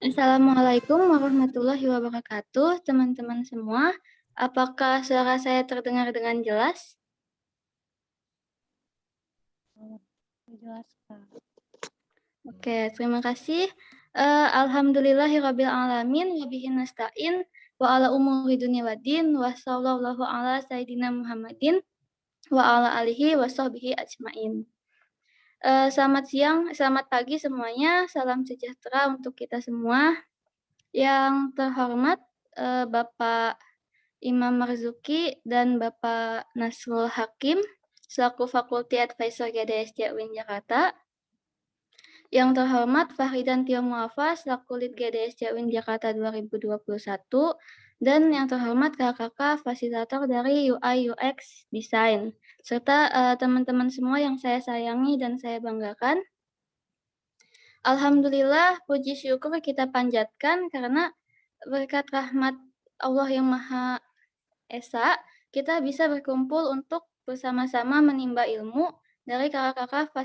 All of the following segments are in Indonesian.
Assalamualaikum warahmatullahi wabarakatuh, teman-teman semua. Apakah suara saya terdengar dengan jelas? Jelas, Kak. Oke, terima kasih. Alhamdulillahirabbil alamin wa bihi nasta'in wa ala umuri dunya waddin wa sallallahu ala sayyidina Muhammadin wa ala alihi wa sahbihi ajmain. Selamat siang, selamat pagi semuanya. Salam sejahtera untuk kita semua. Yang terhormat Bapak Imam Marzuki dan Bapak Nasrul Hakim selaku Fakulti Advisor GDSC UIN Jakarta. Yang terhormat Fahridan Tio Muafa selaku Lead GDSC UIN Jakarta 2021 dan yang terhormat kakak-kakak fasilitator dari UI UX Design serta teman-teman semua yang saya sayangi dan saya banggakan. Alhamdulillah, puji syukur kita panjatkan karena berkat rahmat Allah yang Maha Esa, kita bisa berkumpul untuk bersama-sama menimba ilmu dari kakak-kakak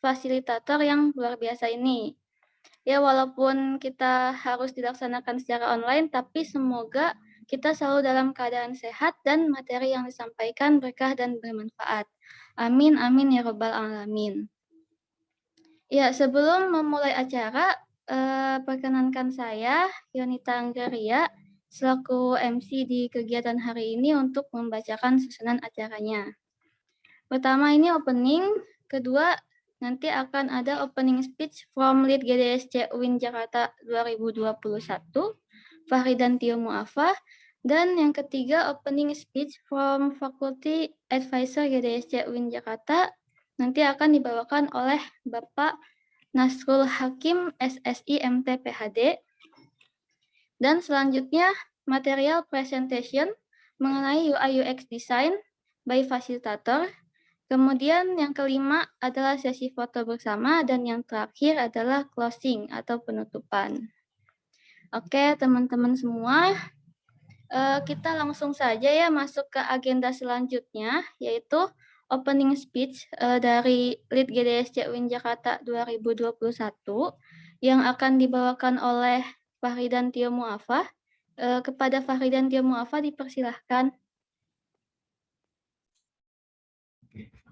fasilitator yang luar biasa ini. Ya, walaupun kita harus dilaksanakan secara online, tapi semoga kita selalu dalam keadaan sehat dan materi yang disampaikan berkah dan bermanfaat. Amin, amin ya rabbal alamin. Ya, sebelum memulai acara, perkenankan saya, Yonita Anggaria, selaku MC di kegiatan hari ini untuk membacakan susunan acaranya. Pertama ini opening, kedua nanti akan ada opening speech from Lead GDSC UIN Jakarta 2021, Fahridan Tio Muafa, dan yang ketiga opening speech from Faculty Advisor GDSC UIN Jakarta nanti akan dibawakan oleh Bapak Nasrul Hakim SSI MT PhD. Dan selanjutnya material presentation mengenai UI UX design by fasilitator. Kemudian yang kelima adalah sesi foto bersama dan yang terakhir adalah closing atau penutupan. Oke, teman-teman semua, kita langsung saja ya masuk ke agenda selanjutnya, yaitu opening speech dari Lead GDSC UIN Jakarta 2021 yang akan dibawakan oleh Fahridan Tio Muafa. Kepada Fahridan Tio Muafa dipersilahkan.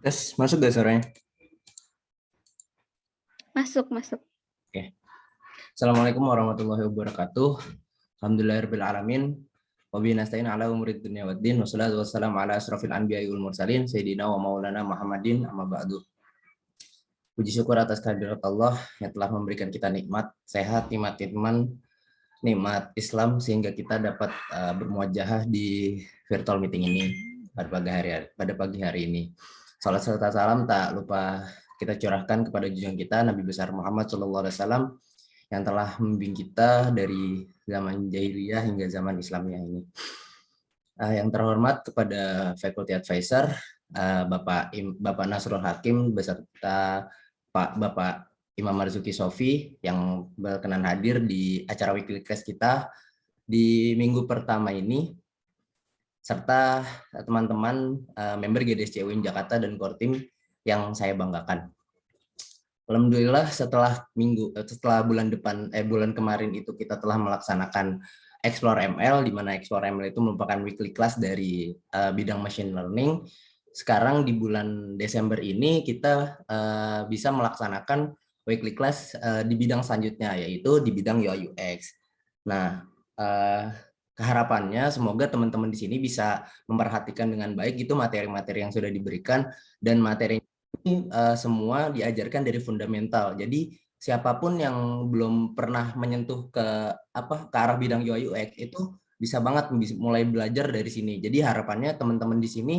Tes, masuk gak suaranya? Masuk. Oke. Assalamualaikum warahmatullahi wabarakatuh. Alhamdulillahirabbil alamin. Wabillahi nasta'in ala umurid dunya waddin. Wassalatu wassalamu ala asrofil anbiya'i wal mursalin sayyidina wa maulana Muhammadin amma ba'du. Puji syukur atas kehadirat Allah yang telah memberikan kita nikmat sehat, nikmat iman, nikmat Islam sehingga kita dapat bermuajahah di virtual meeting ini pada pagi hari ini. Salat serta salam tak lupa kita curahkan kepada junjungan kita Nabi besar Muhammad SAW yang telah membimbing kita dari zaman jahiliyah hingga zaman Islamiyah ini. Yang terhormat kepada Faculty Advisor Bapak Nasrul Hakim beserta Bapak Imam Marzuki Sofi yang berkenan hadir di acara weekly class kita di minggu pertama ini, serta teman-teman member GDSC UIN Jakarta dan Kortim yang saya banggakan. Alhamdulillah setelah bulan kemarin itu kita telah melaksanakan Explore ML, di mana Explore ML itu merupakan weekly class dari bidang machine learning. Sekarang di bulan Desember ini kita bisa melaksanakan weekly class di bidang selanjutnya, yaitu di bidang UI UX. Nah, keharapannya semoga teman-teman di sini bisa memperhatikan dengan baik itu materi-materi yang sudah diberikan, dan materi ini semua diajarkan dari fundamental. Jadi siapapun yang belum pernah menyentuh ke arah bidang UI UX itu bisa banget mulai belajar dari sini. Jadi harapannya teman-teman di sini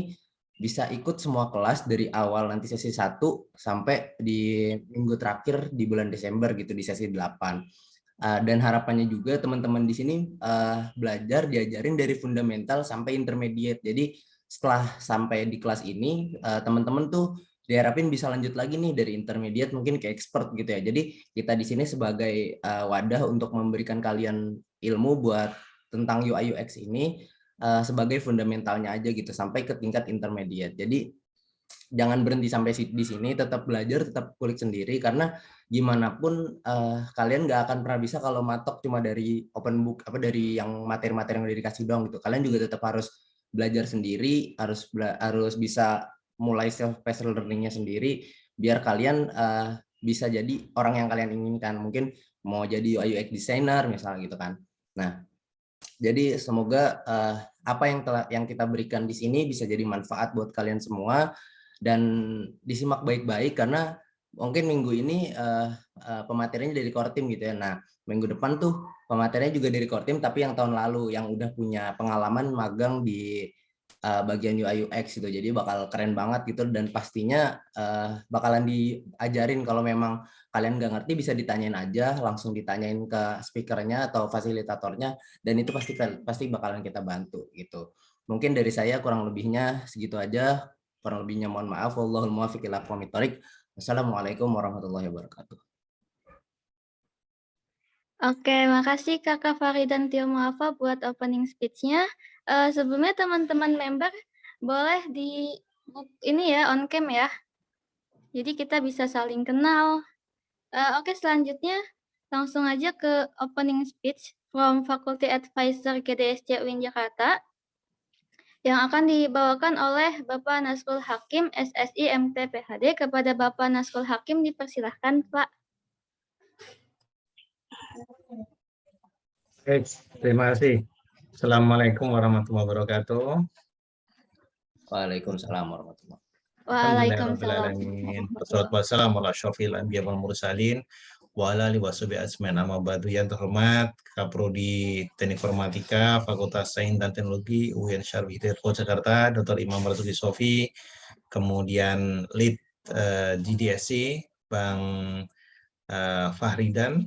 bisa ikut semua kelas dari awal nanti sesi 1 sampai di minggu terakhir di bulan Desember gitu, di sesi 8. Dan harapannya juga teman-teman di sini belajar diajarin dari fundamental sampai intermediate. Jadi setelah sampai di kelas ini teman-teman tuh diharapin bisa lanjut lagi nih dari intermediate mungkin ke expert gitu ya. Jadi kita di sini sebagai wadah untuk memberikan kalian ilmu buat tentang UI UX ini sebagai fundamentalnya aja gitu sampai ke tingkat intermediate. Jadi jangan berhenti sampai di sini, tetap belajar, tetap kulik sendiri, karena gimana pun kalian nggak akan pernah bisa kalau matok cuma dari open book, apa dari yang materi-materi yang udah dikasih dong gitu. Kalian juga tetap harus belajar sendiri, harus bisa mulai self-paced learning-nya sendiri, biar kalian bisa jadi orang yang kalian inginkan. Mungkin mau jadi UI UX designer misalnya gitu kan. Nah, jadi semoga apa yang kita berikan di sini bisa jadi manfaat buat kalian semua, dan disimak baik-baik, karena mungkin minggu ini pematerinya dari core team gitu ya. Nah, minggu depan tuh pematerinya juga dari core team, tapi yang tahun lalu yang udah punya pengalaman magang di bagian UI UX gitu. Jadi bakal keren banget gitu, dan pastinya bakalan diajarin. Kalau memang kalian nggak ngerti bisa ditanyain aja, langsung ditanyain ke speakernya atau fasilitatornya, dan itu pasti bakalan kita bantu gitu. Mungkin dari saya kurang lebihnya segitu aja. Kurang lebihnya mohon maaf. Wallahul muwaffiq ila aqwamit thoriq. Wassalamualaikum warahmatullahi wabarakatuh. Oke, makasih Kakak Farid dan Tio Muafa buat opening speech-nya. Sebelumnya teman-teman member boleh di ini ya on cam ya. Jadi kita bisa saling kenal. Oke, selanjutnya langsung aja ke opening speech from Faculty Advisor GDSC UIN Jakarta yang akan dibawakan oleh Bapak Nasrul Hakim, SSI MT PhD. Kepada Bapak Nasrul Hakim dipersilahkan, Pak. Baik, terima kasih. Assalamualaikum warahmatullahi wabarakatuh. Waalaikumsalam warahmatullahi wabarakatuh. Waalaikumsalam. Wassalatu wassalamu ala asyrofil anbiya wal mursalin wa ala alihi washabihi ajmain. Amma ba'du. Yang terhormat Kaprodi Teknik Informatika Fakultas Sains dan Teknologi UIN Syarif Hidayatullah Jakarta, Dr. Imam Marzuki Sofi, kemudian Lead GDSC Bang Fahridan,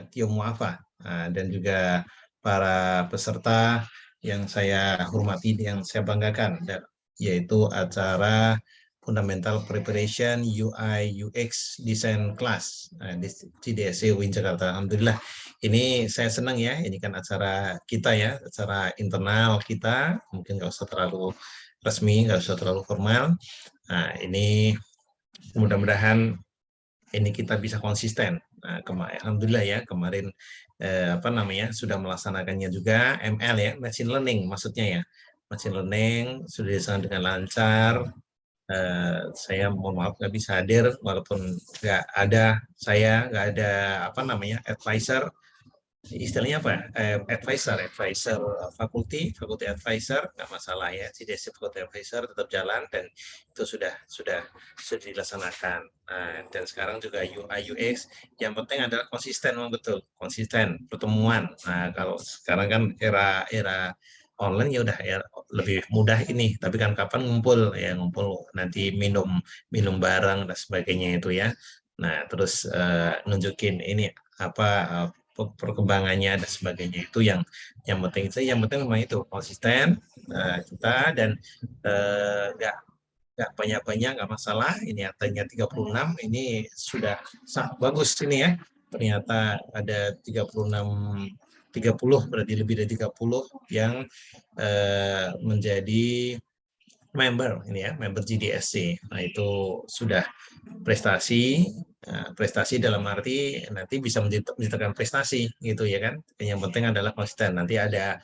Tio Muafa, dan juga para peserta yang saya hormati, yang saya banggakan, yaitu acara Fundamental Preparation UI UX Design Class di CDSC UIN Jakarta. Alhamdulillah, ini saya senang ya, ini kan acara kita ya, acara internal kita, mungkin nggak usah terlalu resmi, nggak usah terlalu formal. Nah, ini mudah-mudahan ini kita bisa konsisten. Nah, alhamdulillah ya, kemarin sudah melaksanakannya juga ML ya, machine learning maksudnya ya. Machine learning sudah dilaksanakan dengan lancar. Saya mohon maaf nggak bisa hadir, walaupun nggak ada advisor, istilahnya apa? Advisor fakulti advisor, nggak masalah ya. CDSC fakulti advisor tetap jalan, dan itu sudah dilaksanakan. Dan sekarang juga UI UX, yang penting adalah konsisten, betul, konsisten pertemuan. Nah, kalau sekarang kan era online ya udah ya lebih mudah ini, tapi kan kapan ngumpul nanti minum bareng dan sebagainya itu ya. Nah, terus nunjukin ini apa perkembangannya dan sebagainya, itu yang penting. Yang penting memang itu konsisten kita, dan nggak banyak-banyak, nggak masalah. Ini artinya 36, ini sudah bagus ini ya. Ternyata ada 30, berarti lebih dari 30 yang menjadi member ini ya, member GDSC. Nah, itu sudah prestasi dalam arti nanti bisa menciptakan prestasi gitu ya kan. Yang penting adalah konsisten. Nanti ada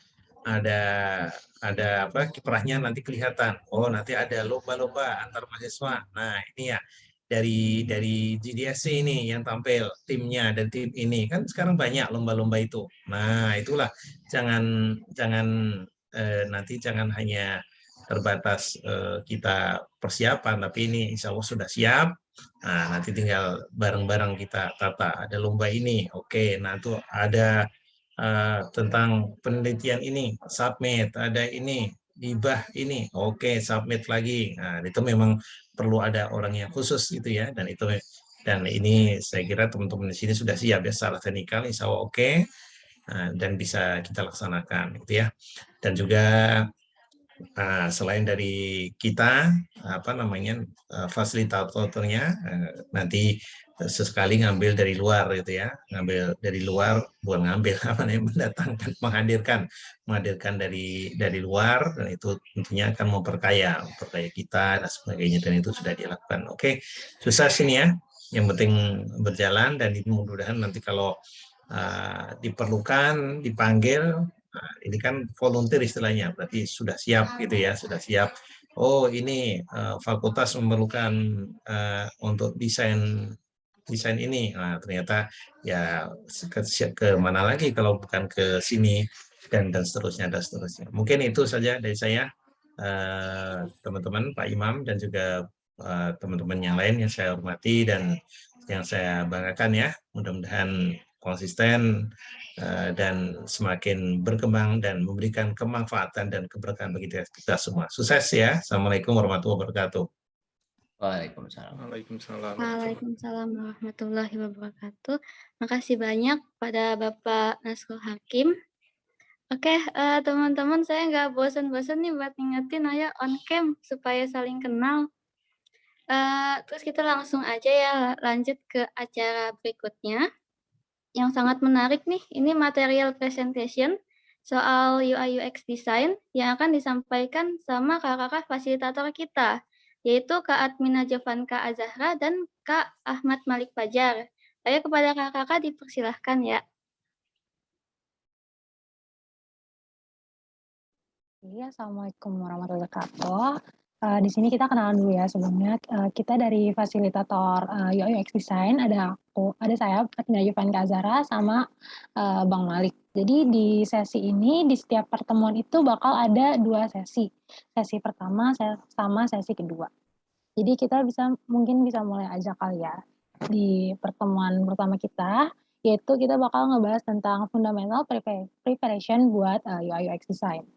kiprahnya nanti kelihatan. Oh, nanti ada lomba-lomba antar mahasiswa. Nah, ini ya dari GDSC ini yang tampil timnya, dan tim ini kan sekarang banyak lomba-lomba itu. Nah, itulah jangan nanti jangan hanya terbatas kita persiapan, tapi ini insya Allah sudah siap. Nah, nanti tinggal bareng-bareng kita tata. Ada lomba ini, oke. Nah, itu ada tentang penelitian ini, submit. Ada ini, hibah ini, oke, submit lagi. Nah, itu memang perlu ada orang yang khusus gitu ya, dan ini saya kira teman-teman di sini sudah siap ya secara teknikal, insya Allah oke. Dan bisa kita laksanakan gitu ya. Dan juga selain dari kita fasilitatornya, nanti sesekali ngambil dari luar gitu ya, ngambil dari luar, bukan ngambil apa namanya, mendatangkan, menghadirkan dari luar, dan itu tentunya akan memperkaya kita dan sebagainya, dan itu sudah dilakukan. Oke, susah sini ya, yang penting berjalan, dan ini mudah-mudahan nanti kalau diperlukan, dipanggil, ini kan volunteer istilahnya, berarti sudah siap gitu ya, sudah siap. Oh ini fakultas memerlukan untuk desain ini. Nah, ternyata ya ke mana lagi kalau bukan ke sini, dan seterusnya dan seterusnya. Mungkin itu saja dari saya, teman-teman, Pak Imam, dan juga teman-teman yang lain yang saya hormati dan yang saya banggakan ya. Mudah-mudahan konsisten dan semakin berkembang dan memberikan kemanfaatan dan keberkahan bagi kita semua. Sukses ya. Assalamualaikum warahmatullahi wabarakatuh. Waalaikumsalam. Waalaikumsalam. Waalaikumsalam warahmatullahi wabarakatuh. Makasih banyak pada Bapak Nasrul Hakim. Oke, teman-teman, saya nggak bosan-bosan nih buat ngingetin, ayo on cam supaya saling kenal. Terus kita langsung aja ya lanjut ke acara berikutnya. Yang sangat menarik nih, ini material presentation soal UI UX design yang akan disampaikan sama kakak-kakak fasilitator kita, yaitu Kak Admina Jovanka Azahra dan Kak Ahmad Malik Fajar. Ayo kepada kakak-kakak dipersilahkan ya. Assalamualaikum warahmatullahi wabarakatuh. Di sini kita kenalan dulu ya sebelumnya. Kita dari fasilitator UI UX Design, ada saya, Admina Jovanka Azahra, sama Bang Malik. Jadi di sesi ini, di setiap pertemuan itu bakal ada 2 sesi. Sesi pertama sama sesi kedua. Jadi kita mungkin bisa mulai aja kali ya. Di pertemuan pertama kita, yaitu kita bakal ngebahas tentang fundamental preparation buat UI UX Design.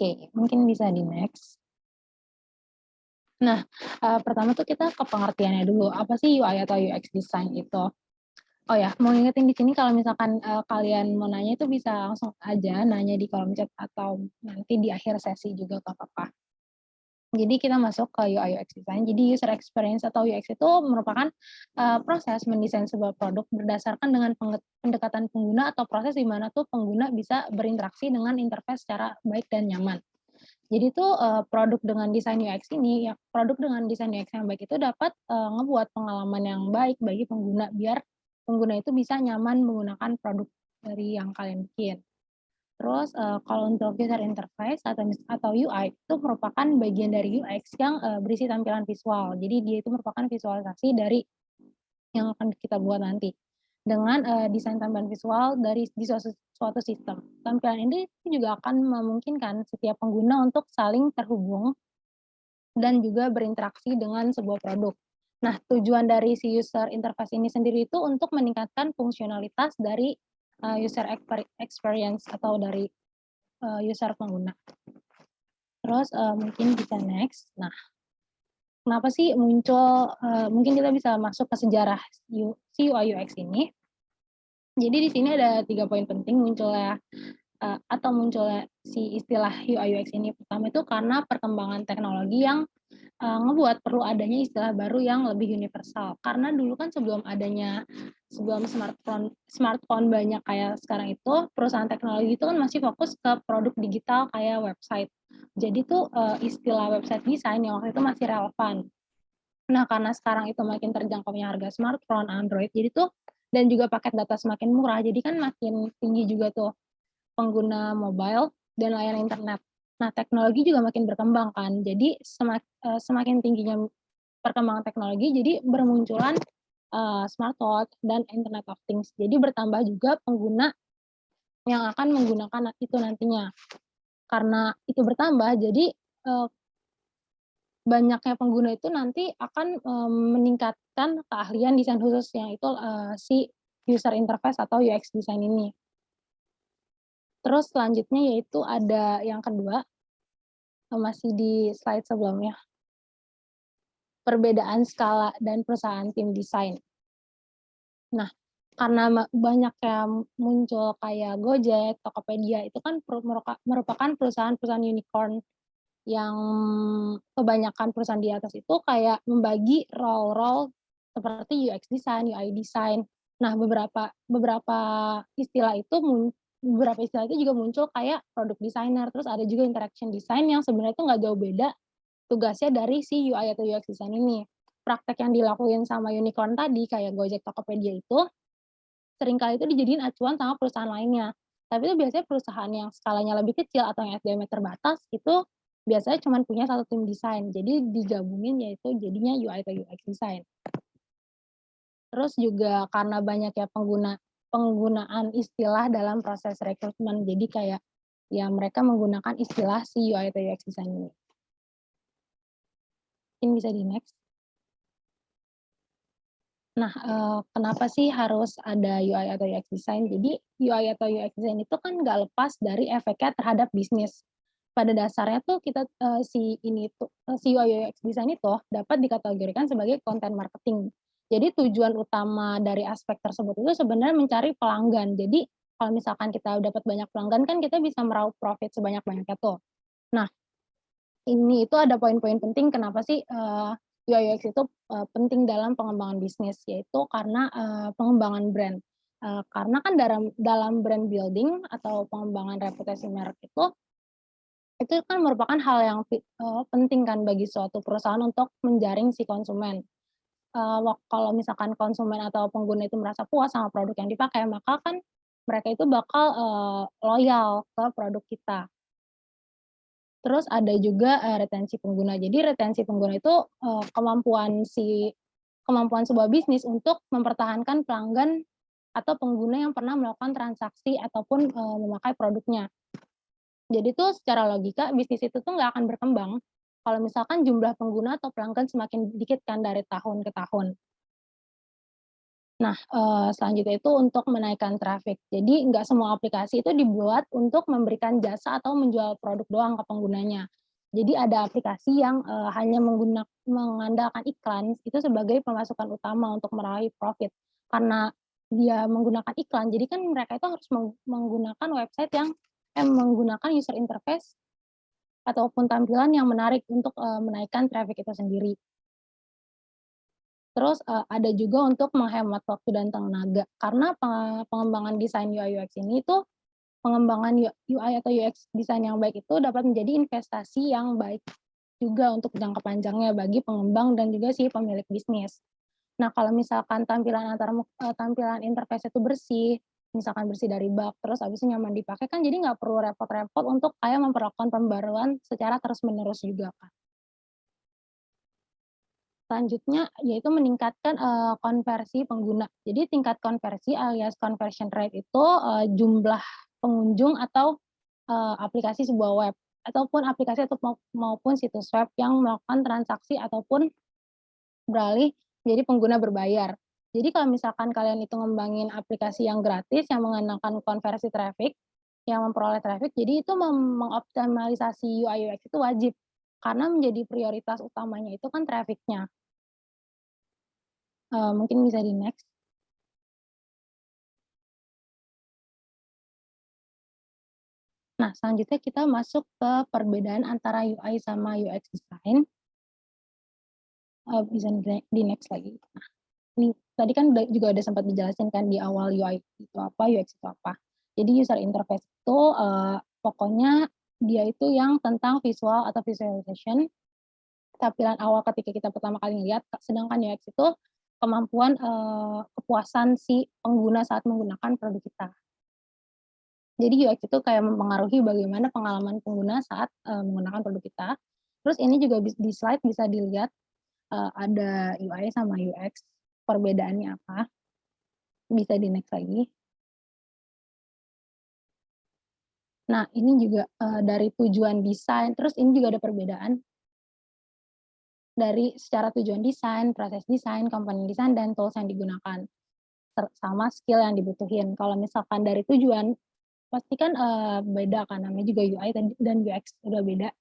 Oke, mungkin bisa di next. Nah, pertama tuh kita ke pengertiannya dulu. Apa sih UI atau UX design itu? Oh ya, mau ngingetin di sini kalau misalkan kalian mau nanya itu bisa langsung aja nanya di kolom chat atau nanti di akhir sesi juga gak apa-apa. Jadi kita masuk ke UI UX design. Jadi user experience atau UX itu merupakan proses mendesain sebuah produk berdasarkan dengan pendekatan pengguna atau proses di mana tuh pengguna bisa berinteraksi dengan interface secara baik dan nyaman. Jadi tuh produk dengan desain UX ini, ya produk dengan desain UX yang baik itu dapat ngebuat pengalaman yang baik bagi pengguna biar pengguna itu bisa nyaman menggunakan produk dari yang kalian bikin. Terus kalau untuk user interface atau UI itu merupakan bagian dari UX yang berisi tampilan visual. Jadi dia itu merupakan visualisasi dari yang akan kita buat nanti dengan desain tampilan visual di suatu sistem. Tampilan ini juga akan memungkinkan setiap pengguna untuk saling terhubung dan juga berinteraksi dengan sebuah produk. Nah, tujuan dari si user interface ini sendiri itu untuk meningkatkan fungsionalitas dari user experience atau dari user pengguna. Terus mungkin bisa next. Nah, kenapa sih muncul, mungkin kita bisa masuk ke sejarah si UI UX ini. Jadi di sini ada 3 poin penting munculnya si istilah UI UX ini. Pertama itu karena perkembangan teknologi yang ngebuat perlu adanya istilah baru yang lebih universal. Karena dulu kan sebelum smartphone banyak kayak sekarang itu, perusahaan teknologi itu kan masih fokus ke produk digital kayak website. Jadi tuh istilah website design yang waktu itu masih relevan. Nah, karena sekarang itu makin terjangkaunya harga smartphone, Android, jadi tuh dan juga paket data semakin murah, jadi kan makin tinggi juga tuh pengguna mobile dan layanan internet. Nah, teknologi juga makin berkembang kan. Jadi semakin tingginya perkembangan teknologi, jadi bermunculan smartwatch dan Internet of Things. Jadi bertambah juga pengguna yang akan menggunakan itu nantinya. Karena itu bertambah, jadi banyaknya pengguna itu nanti akan meningkatkan keahlian desain khusus yang itu si user interface atau UX design ini. Terus selanjutnya yaitu ada yang kedua, masih di slide sebelumnya. Perbedaan skala dan perusahaan tim desain. Nah, karena banyaknya muncul kayak Gojek, Tokopedia, itu kan merupakan perusahaan-perusahaan unicorn yang kebanyakan perusahaan di atas itu kayak membagi role-role seperti UX design, UI design. Nah, beberapa istilah itu beberapa istilah itu juga muncul kayak product designer, terus ada juga interaction design yang sebenarnya itu nggak jauh beda tugasnya dari si UI atau UX design ini. Praktek yang dilakuin sama unicorn tadi kayak Gojek, Tokopedia itu seringkali itu dijadiin acuan sama perusahaan lainnya. Tapi itu biasanya perusahaan yang skalanya lebih kecil atau yang SDM-nya terbatas itu biasanya cuma punya satu tim desain. Jadi digabungin yaitu jadinya UI atau UX design. Terus juga karena banyaknya penggunaan istilah dalam proses rekrutmen. Jadi kayak ya mereka menggunakan istilah si UI atau UX design ini. Mungkin bisa di next. Nah, kenapa sih harus ada UI atau UX design? Jadi UI atau UX design itu kan nggak lepas dari efeknya terhadap bisnis. Pada dasarnya tuh kita si UI UX design itu dapat dikategorikan sebagai content marketing. Jadi tujuan utama dari aspek tersebut itu sebenarnya mencari pelanggan. Jadi kalau misalkan kita dapat banyak pelanggan kan kita bisa meraup profit sebanyak-banyaknya tuh. Nah, ini itu ada poin-poin penting kenapa sih UI UX itu penting dalam pengembangan bisnis, yaitu karena pengembangan brand. Karena kan dalam brand building atau pengembangan reputasi merek itu kan merupakan hal yang penting kan bagi suatu perusahaan untuk menjaring si konsumen. Kalau misalkan konsumen atau pengguna itu merasa puas sama produk yang dipakai, maka kan mereka itu bakal loyal ke produk kita. Terus ada juga retensi pengguna. Jadi retensi pengguna itu kemampuan sebuah bisnis untuk mempertahankan pelanggan atau pengguna yang pernah melakukan transaksi ataupun memakai produknya. Jadi tuh secara logika bisnis itu tuh nggak akan berkembang kalau misalkan jumlah pengguna atau pelanggan semakin dikit kan dari tahun ke tahun. Nah, selanjutnya itu untuk menaikkan traffic. Jadi nggak semua aplikasi itu dibuat untuk memberikan jasa atau menjual produk doang ke penggunanya. Jadi ada aplikasi yang hanya mengandalkan iklan itu sebagai pemasukan utama untuk meraih profit. Karena dia menggunakan iklan, jadi kan mereka itu harus menggunakan website yang menggunakan user interface ataupun tampilan yang menarik untuk menaikkan traffic itu sendiri. Terus ada juga untuk menghemat waktu dan tenaga, karena pengembangan desain UI UX ini tuh pengembangan UI atau UX desain yang baik itu dapat menjadi investasi yang baik juga untuk jangka panjangnya bagi pengembang dan juga si pemilik bisnis. Nah, kalau misalkan tampilan interface itu bersih, misalkan bersih dari bug, terus habis itu nyaman dipakai kan jadi nggak perlu repot-repot untuk kayak memperlakukan pembaruan secara terus-menerus juga kan. Selanjutnya yaitu meningkatkan konversi pengguna. Jadi tingkat konversi alias conversion rate itu jumlah pengunjung atau aplikasi sebuah web ataupun aplikasi maupun situs web yang melakukan transaksi ataupun beralih menjadi pengguna berbayar. Jadi kalau misalkan kalian itu ngembangin aplikasi yang gratis yang mengandalkan konversi traffic, yang memperoleh traffic, jadi itu mengoptimalisasi UI UX itu wajib karena menjadi prioritas utamanya itu kan traffic-nya. Mungkin bisa di next. Nah, selanjutnya kita masuk ke perbedaan antara UI sama UX design. Bisa di next lagi. Nah, ini tadi kan juga udah sempat dijelasin kan di awal UI itu apa, UX itu apa. Jadi user interface itu pokoknya dia itu yang tentang visual atau visualization, tampilan awal ketika kita pertama kali ngeliat, sedangkan UX itu kemampuan kepuasan si pengguna saat menggunakan produk kita. Jadi UX itu kayak mempengaruhi bagaimana pengalaman pengguna saat menggunakan produk kita. Terus ini juga di slide bisa dilihat ada UI sama UX, perbedaannya apa. Bisa di next lagi. Nah, ini juga dari tujuan desain, terus ini juga ada perbedaan dari secara tujuan desain, proses desain, komponen desain, dan tools yang digunakan. Sama skill yang dibutuhin. Kalau misalkan dari tujuan, pasti kan beda kan, namanya juga UI dan UX udah beda.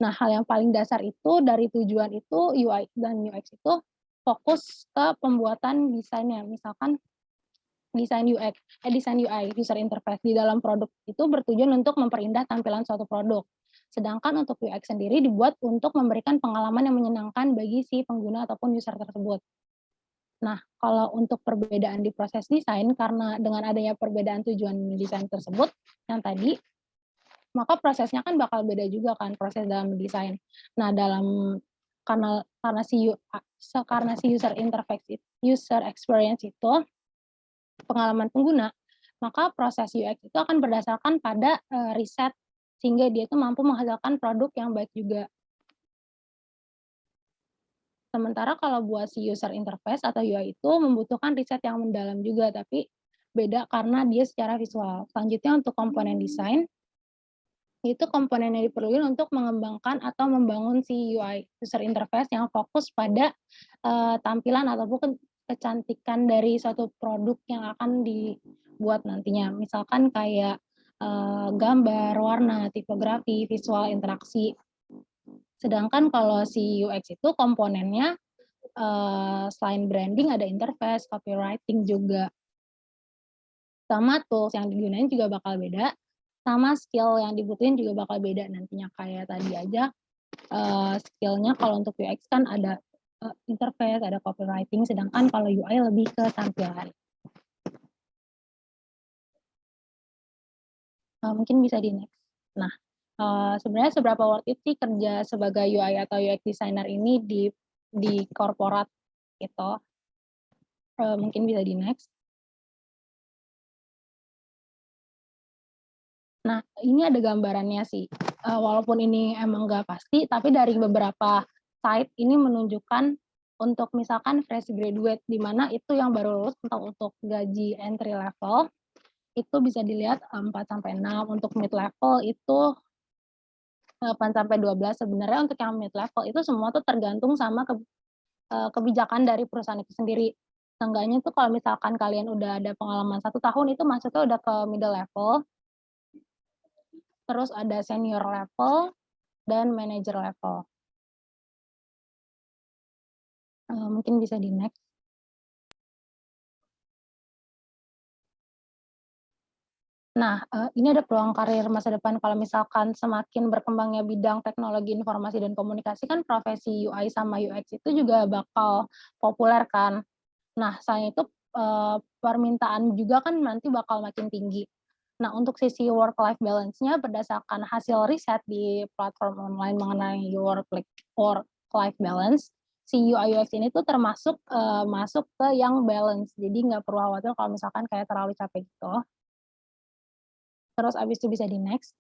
Nah, hal yang paling dasar itu dari tujuan itu UI dan UX itu fokus ke pembuatan desainnya. Misalkan desain UI, user interface di dalam produk itu bertujuan untuk memperindah tampilan suatu produk. Sedangkan untuk UX sendiri dibuat untuk memberikan pengalaman yang menyenangkan bagi si pengguna ataupun user tersebut. Nah, kalau untuk perbedaan di proses desain, karena dengan adanya perbedaan tujuan desain tersebut, yang tadi, maka prosesnya kan bakal beda juga kan, proses dalam mendesain. Nah, karena si user experience itu, pengalaman pengguna, maka proses UX itu akan berdasarkan pada riset, sehingga dia itu mampu menghasilkan produk yang baik juga. Sementara kalau buat si user interface atau UI itu membutuhkan riset yang mendalam juga, tapi beda karena dia secara visual. Selanjutnya untuk komponen desain, itu komponen yang diperlukan untuk mengembangkan atau membangun si UI, user interface yang fokus pada tampilan ataupun kecantikan dari suatu produk yang akan dibuat nantinya. Misalkan kayak gambar, warna, tipografi, visual, interaksi. Sedangkan kalau si UX itu komponennya selain branding ada interface, copywriting juga. Sama tools yang digunain juga bakal beda, sama skill yang dibutuhin juga bakal beda nantinya. Kayak tadi aja skill-nya kalau untuk UX kan ada interface, ada copywriting, sedangkan kalau UI lebih ke tampilan. Mungkin bisa di next. Nah, sebenarnya seberapa worth it sih kerja sebagai UI atau UX designer ini di korporat gitu? Mungkin bisa di next. Nah, ini ada gambarannya sih. Walaupun ini emang nggak pasti, tapi dari beberapa site ini menunjukkan untuk misalkan fresh graduate, di mana itu yang baru lulus untuk gaji entry level, itu bisa dilihat 4-6, untuk mid level itu 8-12. Sebenarnya untuk yang mid level itu semua tuh tergantung sama kebijakan dari perusahaan itu sendiri. Seenggaknya tuh kalau misalkan kalian udah ada pengalaman 1 tahun itu masuknya udah ke middle level, terus ada senior level dan manager level. Mungkin bisa di next. Nah, ini ada peluang karir masa depan kalau misalkan semakin berkembangnya bidang teknologi informasi dan komunikasi, kan profesi UI sama UX itu juga bakal populer kan. Nah, selain itu permintaan juga kan nanti bakal makin tinggi. Nah, untuk sisi work-life balance-nya berdasarkan hasil riset di platform online mengenai work-life balance, si UI UX ini tuh termasuk masuk ke yang balance. Jadi nggak perlu khawatir kalau misalkan kayak terlalu capek gitu. Terus abis itu bisa di next.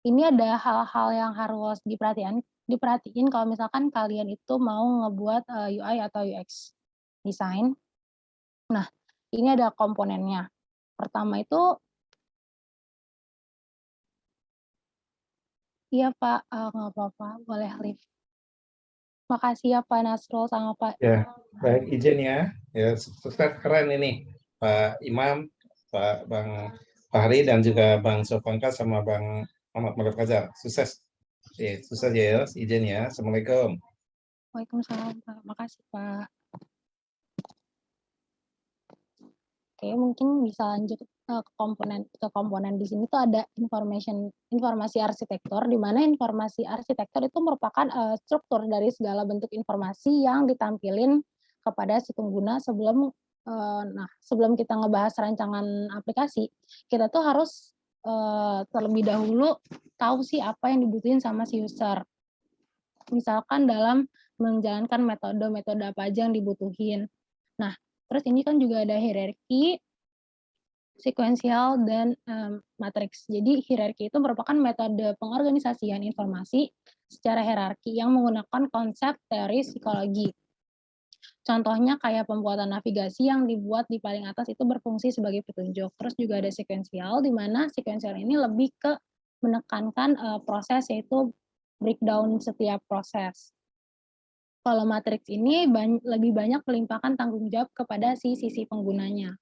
Ini ada hal-hal yang harus diperhatiin kalau misalkan kalian itu mau ngebuat UI atau UX design. Nah, ini ada komponennya. Pertama itu, iya Pak, nggak apa-apa, boleh leave. Makasih ya Pak Nasrul sama Pak. Ya, baik, izin ya. Ya, sukses, keren ini Pak Imam, Bang Fahri, dan juga Bang Sofangka sama Bang Muhammad Maruf Fajar. Sukses. Oke, sukses ya, izin ya. Assalamualaikum. Waalaikumsalam Pak, makasih Pak. Oke, mungkin bisa lanjut ke komponen di sini tuh ada informasi arsitektur, di mana informasi arsitektur itu merupakan struktur dari segala bentuk informasi yang ditampilin kepada si pengguna sebelum sebelum kita ngebahas rancangan aplikasi, kita tuh harus terlebih dahulu tahu sih apa yang dibutuhin sama si user. Misalkan dalam menjalankan metode apa aja yang dibutuhin. Nah, terus ini kan juga ada hierarki, sekuensial, dan matriks. Jadi hierarki itu merupakan metode pengorganisasian informasi secara hierarki yang menggunakan konsep teori psikologi. Contohnya kayak pembuatan navigasi yang dibuat di paling atas itu berfungsi sebagai petunjuk. Terus juga ada sekuensial, di mana sekuensial ini lebih ke menekankan proses, yaitu breakdown setiap proses. Kalau matriks ini lebih banyak melimpahkan tanggung jawab kepada sisi penggunanya.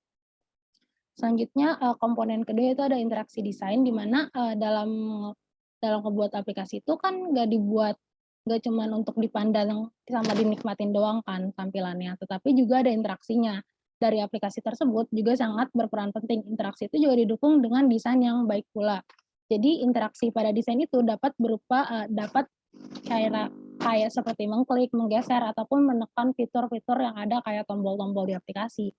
Selanjutnya komponen kedua itu ada interaksi desain, di mana dalam membuat aplikasi itu kan nggak cuma untuk dipandang sama dinikmatin doang kan tampilannya, tetapi juga ada interaksinya. Dari aplikasi tersebut juga sangat berperan penting. Interaksi itu juga didukung dengan desain yang baik pula. Jadi interaksi pada desain itu dapat berupa dapat kayak seperti mengklik, menggeser, ataupun menekan fitur-fitur yang ada kayak tombol-tombol di aplikasi.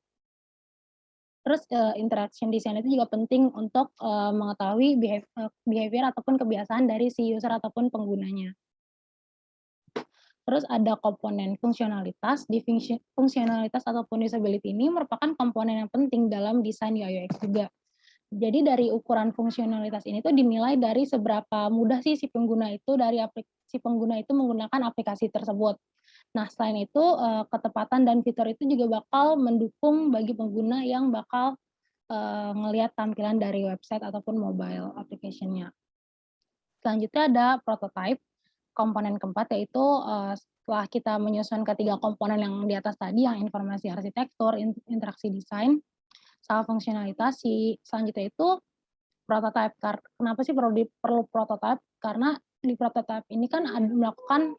Terus interaction design itu juga penting untuk mengetahui behavior ataupun kebiasaan dari si user ataupun penggunanya. Terus ada komponen fungsionalitas. Di fungsionalitas ataupun usability ini merupakan komponen yang penting dalam desain UI UX juga. Jadi dari ukuran fungsionalitas ini tuh dinilai dari seberapa mudah sih si pengguna itu menggunakan aplikasi tersebut. Nah, selain itu ketepatan dan fitur itu juga bakal mendukung bagi pengguna yang bakal ngelihat tampilan dari website ataupun mobile application-nya. Selanjutnya ada prototype. Komponen keempat yaitu setelah kita menyusun ketiga komponen yang di atas tadi, yang informasi arsitektur, interaksi desain, sama fungsionalitas, selanjutnya itu prototype. Kenapa sih perlu prototype? Karena di prototype ini kan melakukan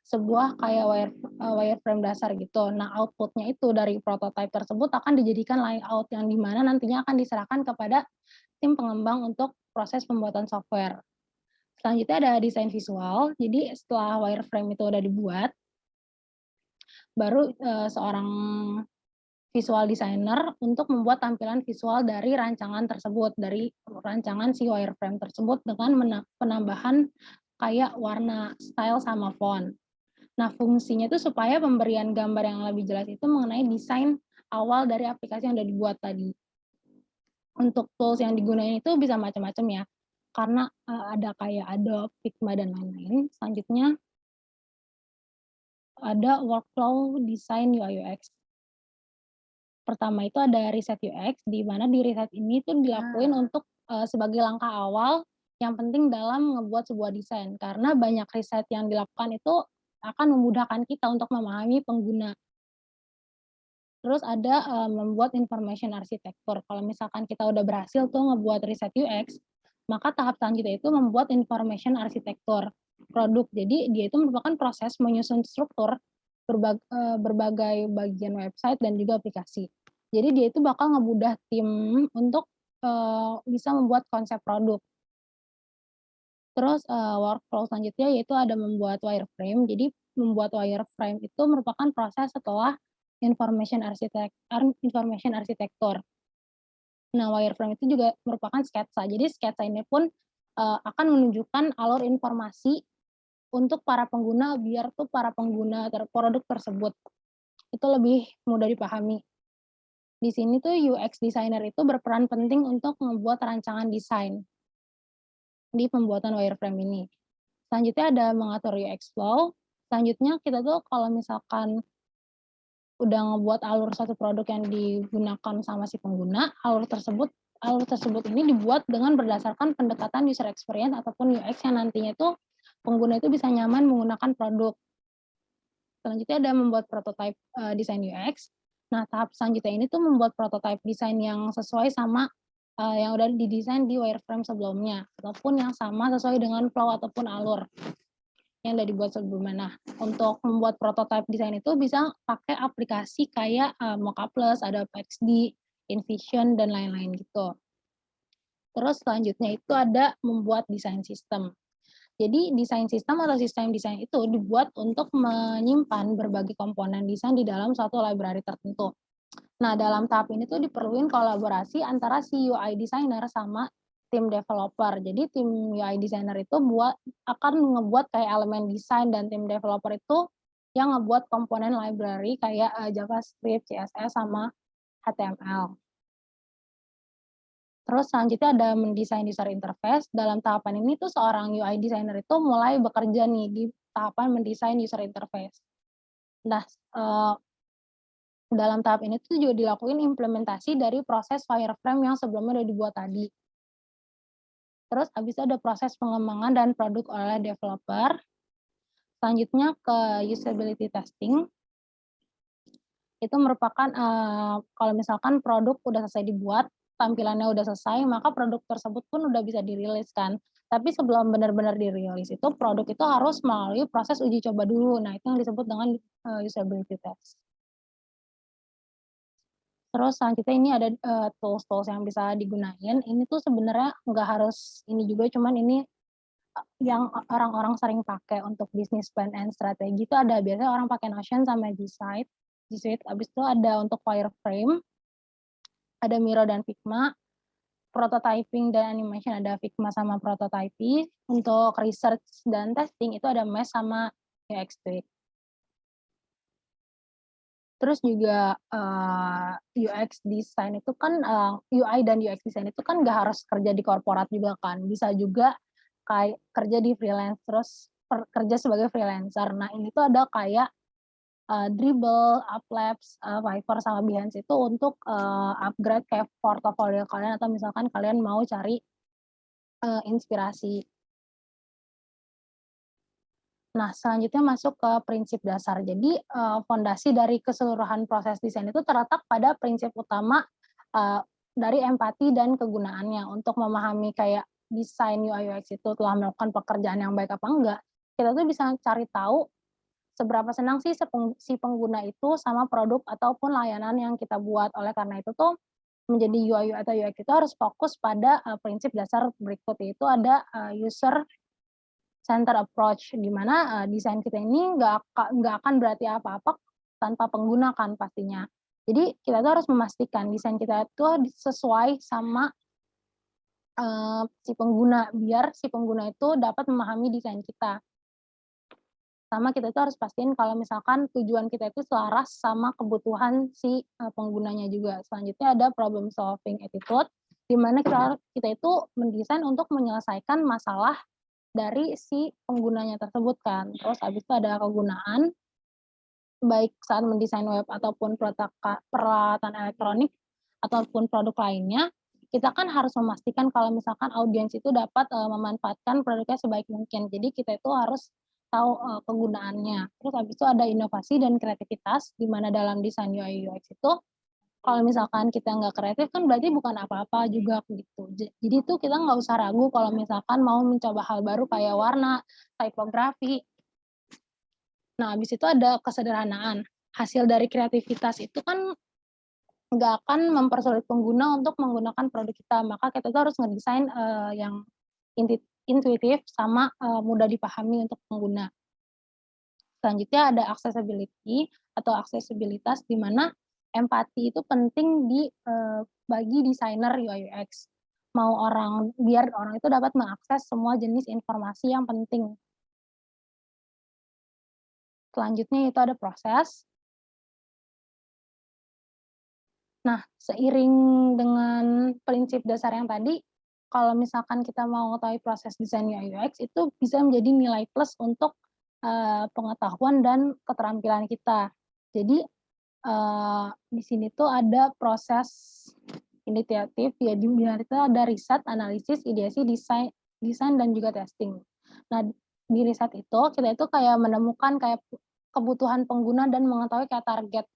sebuah kayak wireframe dasar gitu. Nah, outputnya itu dari prototype tersebut akan dijadikan layout yang dimana nantinya akan diserahkan kepada tim pengembang untuk proses pembuatan software. Selanjutnya ada desain visual. Jadi setelah wireframe itu udah dibuat, baru seorang visual designer untuk membuat tampilan visual dari rancangan tersebut, dari rancangan si wireframe tersebut dengan penambahan kayak warna, style, sama font. Nah, fungsinya itu supaya pemberian gambar yang lebih jelas itu mengenai desain awal dari aplikasi yang udah dibuat tadi. Untuk tools yang digunakan itu bisa macam-macam ya, karena ada kayak Adobe, Figma, dan lain-lain. Selanjutnya ada workflow design UI UX. Pertama itu ada riset UX, di mana di riset ini tuh dilakuin untuk sebagai langkah awal yang penting dalam ngebuat sebuah desain. Karena banyak riset yang dilakukan itu akan memudahkan kita untuk memahami pengguna. Terus ada membuat information architecture. Kalau misalkan kita udah berhasil tuh ngebuat riset UX, maka tahap selanjutnya itu membuat information architecture produk. Jadi dia itu merupakan proses menyusun struktur berbagai bagian website dan juga aplikasi. Jadi dia itu bakal ngemudah tim untuk bisa membuat konsep produk. Terus workflow selanjutnya yaitu ada membuat wireframe. Jadi membuat wireframe itu merupakan proses setelah information architecture. Nah, wireframe itu juga merupakan sketsa. Jadi sketsa ini pun akan menunjukkan alur informasi untuk para pengguna biar tuh para pengguna produk tersebut itu lebih mudah dipahami. Di sini tuh UX designer itu berperan penting untuk membuat rancangan desain di pembuatan wireframe ini. Selanjutnya ada mengatur UX flow. Selanjutnya kita tuh kalau misalkan udah ngebuat alur satu produk yang digunakan sama si pengguna, alur tersebut ini dibuat dengan berdasarkan pendekatan user experience ataupun UX yang nantinya itu pengguna itu bisa nyaman menggunakan produk. Selanjutnya ada membuat prototype desain UX. Nah, tahap selanjutnya ini tuh membuat prototype desain yang sesuai sama yang udah didesain di wireframe sebelumnya, ataupun yang sama sesuai dengan flow ataupun alur yang udah dibuat sebelumnya. Nah, untuk membuat prototype desain itu bisa pakai aplikasi kayak Mockup Plus, Adobe XD, InVision, dan lain-lain gitu. Terus selanjutnya itu ada membuat desain sistem. Jadi desain sistem atau sistem desain itu dibuat untuk menyimpan berbagai komponen desain di dalam suatu library tertentu. Nah, dalam tahap ini tuh diperlukan kolaborasi antara si UI designer sama tim developer. Jadi tim UI designer itu akan ngebuat kayak elemen desain, dan tim developer itu yang ngebuat komponen library kayak JavaScript, CSS, sama HTML. Terus selanjutnya ada mendesain user interface. Dalam tahapan ini tuh seorang UI designer itu mulai bekerja nih di tahapan mendesain user interface. Nah, dalam tahap ini tuh juga dilakukan implementasi dari proses wireframe yang sebelumnya udah dibuat tadi. Terus habis itu ada proses pengembangan dan produk oleh developer. Selanjutnya ke usability testing. Itu merupakan kalau misalkan produk udah selesai dibuat, tampilannya udah selesai, maka produk tersebut pun udah bisa dirilis kan. Tapi sebelum benar-benar dirilis itu, produk itu harus melalui proses uji coba dulu. Nah, itu yang disebut dengan usability test. Terus selanjutnya ini ada tools-tools yang bisa digunain. Ini tuh sebenarnya nggak harus ini juga, cuman ini yang orang-orang sering pakai untuk business plan and strategi itu ada biasanya orang pakai Notion sama G Suite. Habis itu ada untuk wireframe, ada Miro dan Figma. Prototyping dan animation ada Figma sama prototyping. Untuk research dan testing itu ada Mesh sama UX Suite. Terus juga UX design itu kan UI dan UX design itu kan nggak harus kerja di korporat juga kan, bisa juga kayak kerja di freelance, terus kerja sebagai freelancer. Nah ini tuh ada kayak Dribbble, Uplabs, Fiverr sama Behance itu untuk upgrade kayak portofolio kalian atau misalkan kalian mau cari inspirasi. Nah, selanjutnya masuk ke prinsip dasar. Jadi, fondasi dari keseluruhan proses desain itu terletak pada prinsip utama dari empati dan kegunaannya. Untuk memahami kayak desain UI UX itu telah melakukan pekerjaan yang baik apa enggak, kita tuh bisa cari tahu seberapa senang sih si pengguna itu sama produk ataupun layanan yang kita buat. Oleh karena itu tuh menjadi UI atau UX itu harus fokus pada prinsip dasar berikut, yaitu ada user center approach, di mana desain kita ini nggak akan berarti apa-apa tanpa pengguna kan pastinya. Jadi kita tuh harus memastikan desain kita itu sesuai sama si pengguna, biar si pengguna itu dapat memahami desain kita. Sama kita tuh harus pastiin kalau misalkan tujuan kita itu selaras sama kebutuhan si penggunanya juga. Selanjutnya ada problem solving attitude, di mana kita itu mendesain untuk menyelesaikan masalah dari si penggunanya tersebut kan. Terus habis itu ada kegunaan, baik saat mendesain web ataupun peralatan elektronik ataupun produk lainnya, kita kan harus memastikan kalau misalkan audiens itu dapat memanfaatkan produknya sebaik mungkin. Jadi kita itu harus tahu kegunaannya. Terus habis itu ada inovasi dan kreativitas, di mana dalam desain UI UX itu kalau misalkan kita nggak kreatif kan berarti bukan apa-apa juga gitu. Jadi tuh kita nggak usah ragu kalau misalkan mau mencoba hal baru kayak warna, tipografi. Nah, habis itu ada kesederhanaan. Hasil dari kreativitas itu kan nggak akan mempersulit pengguna untuk menggunakan produk kita. Maka kita tuh harus ngedesain yang intuitif sama mudah dipahami untuk pengguna. Selanjutnya ada accessibility atau aksesibilitas, di mana empati itu penting bagi desainer UI UX. Biar orang itu dapat mengakses semua jenis informasi yang penting. Selanjutnya itu ada proses. Nah, seiring dengan prinsip dasar yang tadi, kalau misalkan kita mau mengetahui proses desain UI UX itu bisa menjadi nilai plus untuk pengetahuan dan keterampilan kita. Jadi di sini tuh ada proses inisiatif, ya di mana itu ada riset, analisis, ideasi, desain dan juga testing. Nah, di riset itu kita itu kayak menemukan kayak kebutuhan pengguna dan mengetahui kayak target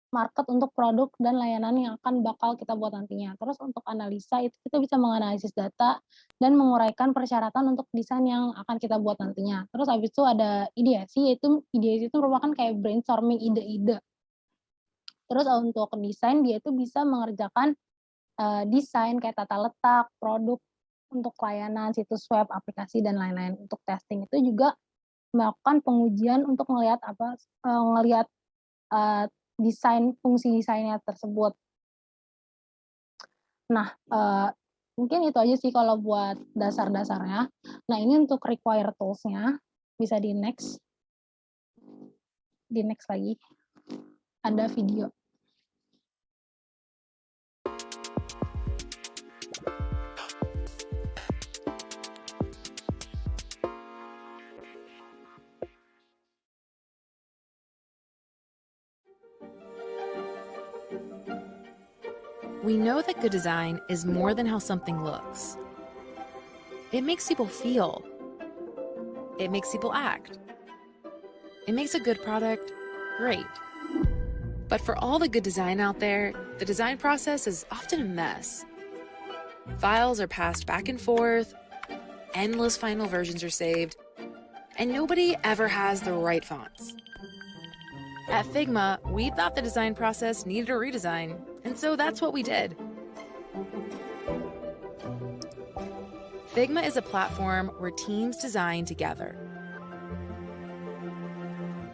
market untuk produk dan layanan yang akan bakal kita buat nantinya. Terus untuk analisa itu kita bisa menganalisis data dan menguraikan persyaratan untuk desain yang akan kita buat nantinya. Terus habis itu ada ideasi, yaitu ideasi itu merupakan kayak brainstorming ide-ide. Terus untuk desain dia itu bisa mengerjakan desain kayak tata letak, produk untuk layanan, situs web, aplikasi dan lain-lain. Untuk testing itu juga melakukan pengujian untuk ngelihat desain, fungsi desainnya tersebut. Nah, mungkin itu aja sih kalau buat dasar-dasarnya. Nah, ini untuk require tools-nya, bisa di next lagi. Ada video. We know that good design is more than how something looks. It makes people feel. It makes people act. It makes a good product great. But for all the good design out there, the design process is often a mess. Files are passed back and forth, endless final versions are saved, and nobody ever has the right fonts. At Figma, we thought the design process needed a redesign, And so that's what we did. Figma is a platform where teams design together.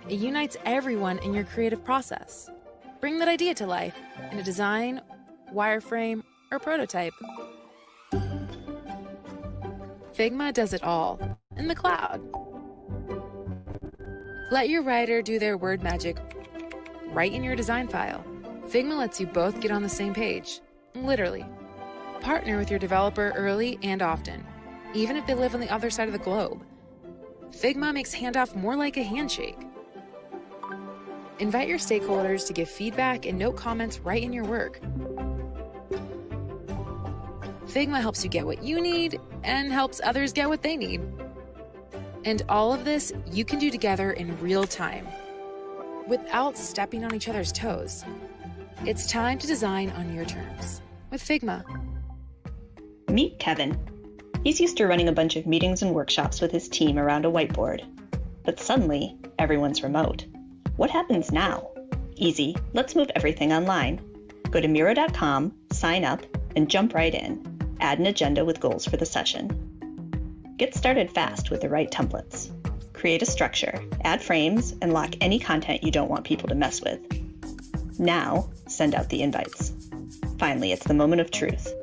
It unites everyone in your creative process. Bring that idea to life in a design, wireframe, or prototype. Figma does it all in the cloud. Let your writer do their word magic right in your design file. Figma lets you both get on the same page, literally. Partner with your developer early and often, even if they live on the other side of the globe. Figma makes handoff more like a handshake. Invite your stakeholders to give feedback and note comments right in your work. Figma helps you get what you need and helps others get what they need. And all of this you can do together in real time, without stepping on each other's toes. It's time to design on your terms with Figma. Meet Kevin. He's used to running a bunch of meetings and workshops with his team around a whiteboard. But suddenly, everyone's remote. What happens now? Easy, let's move everything online. Go to Miro.com, sign up, and jump right in. Add an agenda with goals for the session. Get started fast with the right templates. Create a structure, add frames, and lock any content you don't want people to mess with. Now, send out the invites. Finally, it's the moment of truth.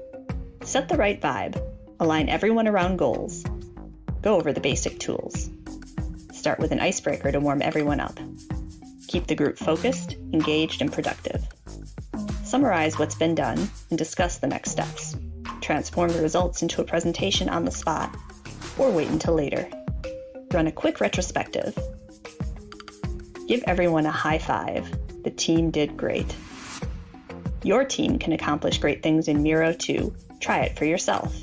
Set the right vibe. Align everyone around goals. Go over the basic tools. Start with an icebreaker to warm everyone up. Keep the group focused, engaged, and productive. Summarize what's been done and discuss the next steps. Transform the results into a presentation on the spot, or wait until later. Run a quick retrospective. Give everyone a high five. The team did great. Your team can accomplish great things in Miro too. Try it for yourself.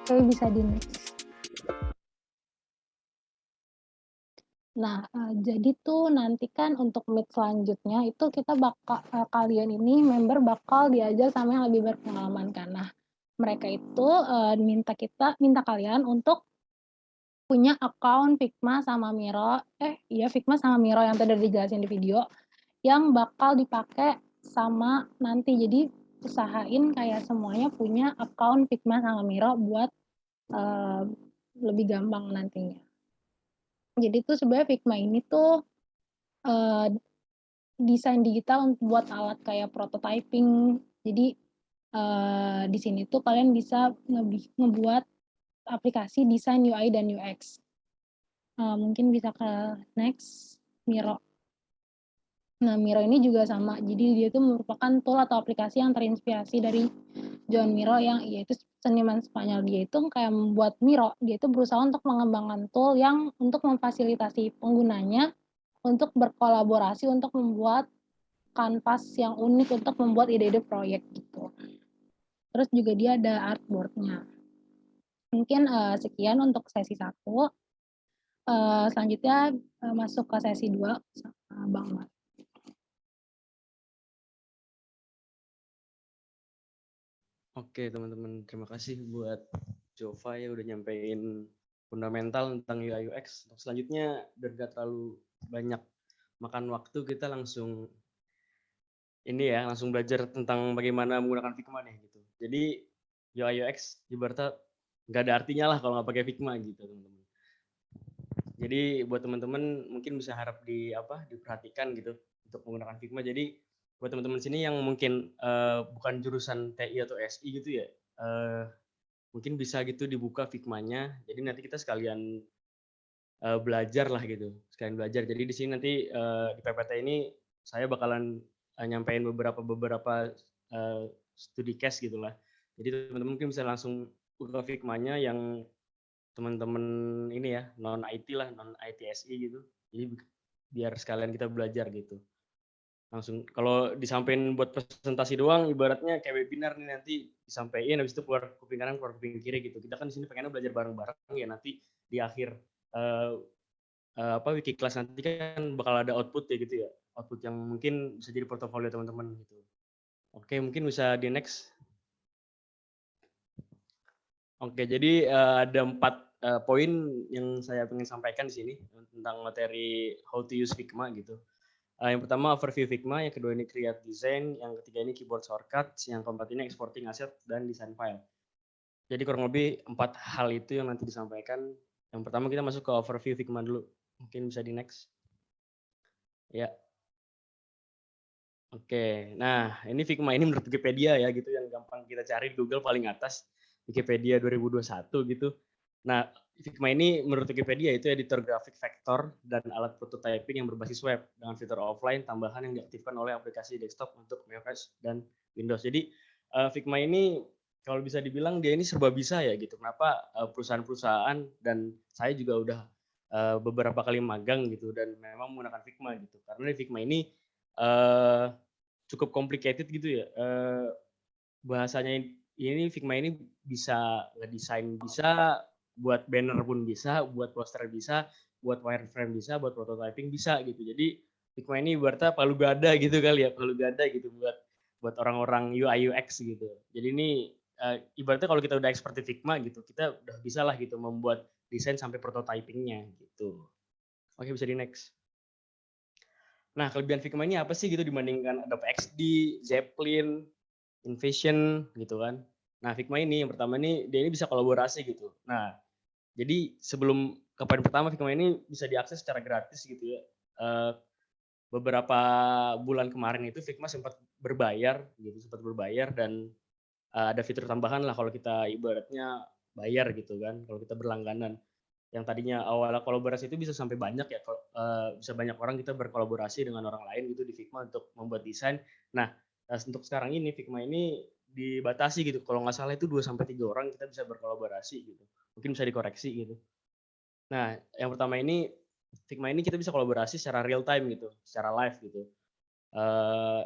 Oke, bisa di next. Nah, jadi tuh nanti kan untuk meet selanjutnya itu kita bakal kalian ini member bakal diajar sama yang lebih berpengalaman kan. Nah, mereka itu minta kalian untuk punya account Figma sama Miro, Figma sama Miro yang tadi udah dijelasin di video, yang bakal dipakai sama nanti. Jadi usahain kayak semuanya punya account Figma sama Miro buat lebih gampang nantinya. Jadi tuh sebenarnya Figma ini tuh desain digital buat alat kayak prototyping. Jadi di sini tuh kalian bisa ngebuat aplikasi desain UI dan UX. Mungkin bisa ke next, Miro. Nah, Miro ini juga sama. Jadi dia itu merupakan tool atau aplikasi yang terinspirasi dari Joan Miro yang yaitu seniman Spanyol. Dia itu kayak membuat Miro, dia itu berusaha untuk mengembangkan tool yang untuk memfasilitasi penggunanya untuk berkolaborasi untuk membuat kanvas yang unik untuk membuat ide-ide proyek gitu. Terus juga dia ada artboard-nya. Mungkin sekian untuk sesi 1. Selanjutnya masuk ke sesi 2 sama Bang Mat. Oke teman-teman, terima kasih buat Jova ya udah nyampein fundamental tentang UI UX. Untuk selanjutnya biar gak terlalu banyak makan waktu, kita langsung langsung belajar tentang bagaimana menggunakan Figma nih gitu. Jadi UI UX ibaratnya nggak ada artinya lah kalau nggak pakai Figma gitu teman-teman. Jadi buat teman-teman mungkin bisa harap diperhatikan gitu untuk menggunakan Figma. Jadi buat teman-teman sini yang mungkin bukan jurusan TI atau SI gitu ya, mungkin bisa gitu dibuka Figma-nya. Jadi nanti kita sekalian belajar lah gitu, sekalian belajar. Jadi di sini nanti di PPT ini saya bakalan nyampein beberapa studi case gitulah. Jadi teman-teman mungkin bisa langsung buka Figma-nya yang teman-teman ini ya non IT lah, non ITSI gitu. Jadi biar sekalian kita belajar gitu. Langsung kalau disampaikan buat presentasi doang ibaratnya kayak webinar nih, nanti disampaikan habis itu keluar kuping kanan keluar kuping kiri gitu. Kita kan di sini pengennya belajar bareng-bareng ya, nanti di akhir wiki kelas nanti kan bakal ada output ya gitu ya. Output yang mungkin bisa jadi portofolio teman-teman gitu. Oke, mungkin bisa di next. Oke, jadi ada 4 poin yang saya ingin sampaikan di sini tentang materi how to use Figma gitu. Yang pertama overview Figma, yang kedua ini create design, yang ketiga ini keyboard shortcuts, yang keempat ini exporting asset dan design file. Jadi kurang lebih 4 hal itu yang nanti disampaikan. Yang pertama kita masuk ke overview Figma dulu. Mungkin bisa di next. Ya. Oke, nah ini Figma ini menurut Wikipedia ya gitu yang gampang kita cari di Google paling atas Wikipedia 2021 gitu. Nah, Figma ini menurut Wikipedia itu editor grafik vektor dan alat prototyping yang berbasis web dengan fitur offline tambahan yang diaktifkan oleh aplikasi desktop untuk macOS dan Windows. Jadi Figma ini kalau bisa dibilang dia ini serba bisa ya gitu. Kenapa perusahaan-perusahaan dan saya juga udah beberapa kali magang gitu dan memang menggunakan Figma gitu. Karena di Figma ini cukup complicated gitu ya. Bahasanya ini Figma ini bisa ngedesain bisa, buat banner pun bisa, buat poster bisa, buat wireframe bisa, buat prototyping bisa gitu. Jadi Figma ini ibaratnya palu gada gitu kali ya, palu gada gitu buat orang-orang UI UX gitu. Jadi ini ibaratnya kalau kita udah expert di Figma gitu, kita udah bisa lah gitu membuat desain sampai prototypingnya gitu. Oke, bisa di next. Nah, kelebihan Figma ini apa sih gitu dibandingkan Adobe XD, Zeppelin, InVision gitu kan. Nah, Figma ini yang pertama ini dia ini bisa kolaborasi gitu. Nah, jadi sebelum ke poin pertama Figma ini bisa diakses secara gratis gitu ya. Beberapa bulan kemarin itu Figma sempat berbayar gitu, dan ada fitur tambahan lah kalau kita ibaratnya bayar gitu kan, kalau kita berlangganan. Yang tadinya awalnya kolaborasi itu bisa sampai banyak ya, bisa banyak orang kita berkolaborasi dengan orang lain gitu di Figma untuk membuat desain. Nah, untuk sekarang ini Figma ini dibatasi gitu. Kalau nggak salah itu 2 sampai 3 orang kita bisa berkolaborasi gitu. Mungkin bisa dikoreksi gitu. Nah, yang pertama ini Figma ini kita bisa kolaborasi secara real time gitu, secara live gitu.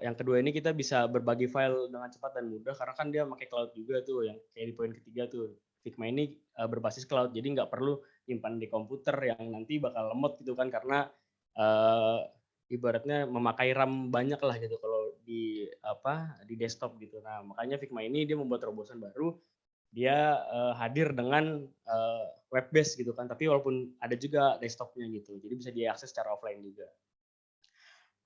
Yang kedua ini kita bisa berbagi file dengan cepat dan mudah karena kan dia pakai cloud juga tuh yang kayak di poin ketiga tuh. Figma ini berbasis cloud jadi nggak perlu simpan di komputer yang nanti bakal lemot gitu kan karena ibaratnya memakai RAM banyak lah gitu kalau di desktop gitu. Nah, makanya Figma ini dia membuat terobosan baru. Dia hadir dengan web based gitu kan, tapi walaupun ada juga desktopnya gitu. Jadi bisa diakses secara offline juga.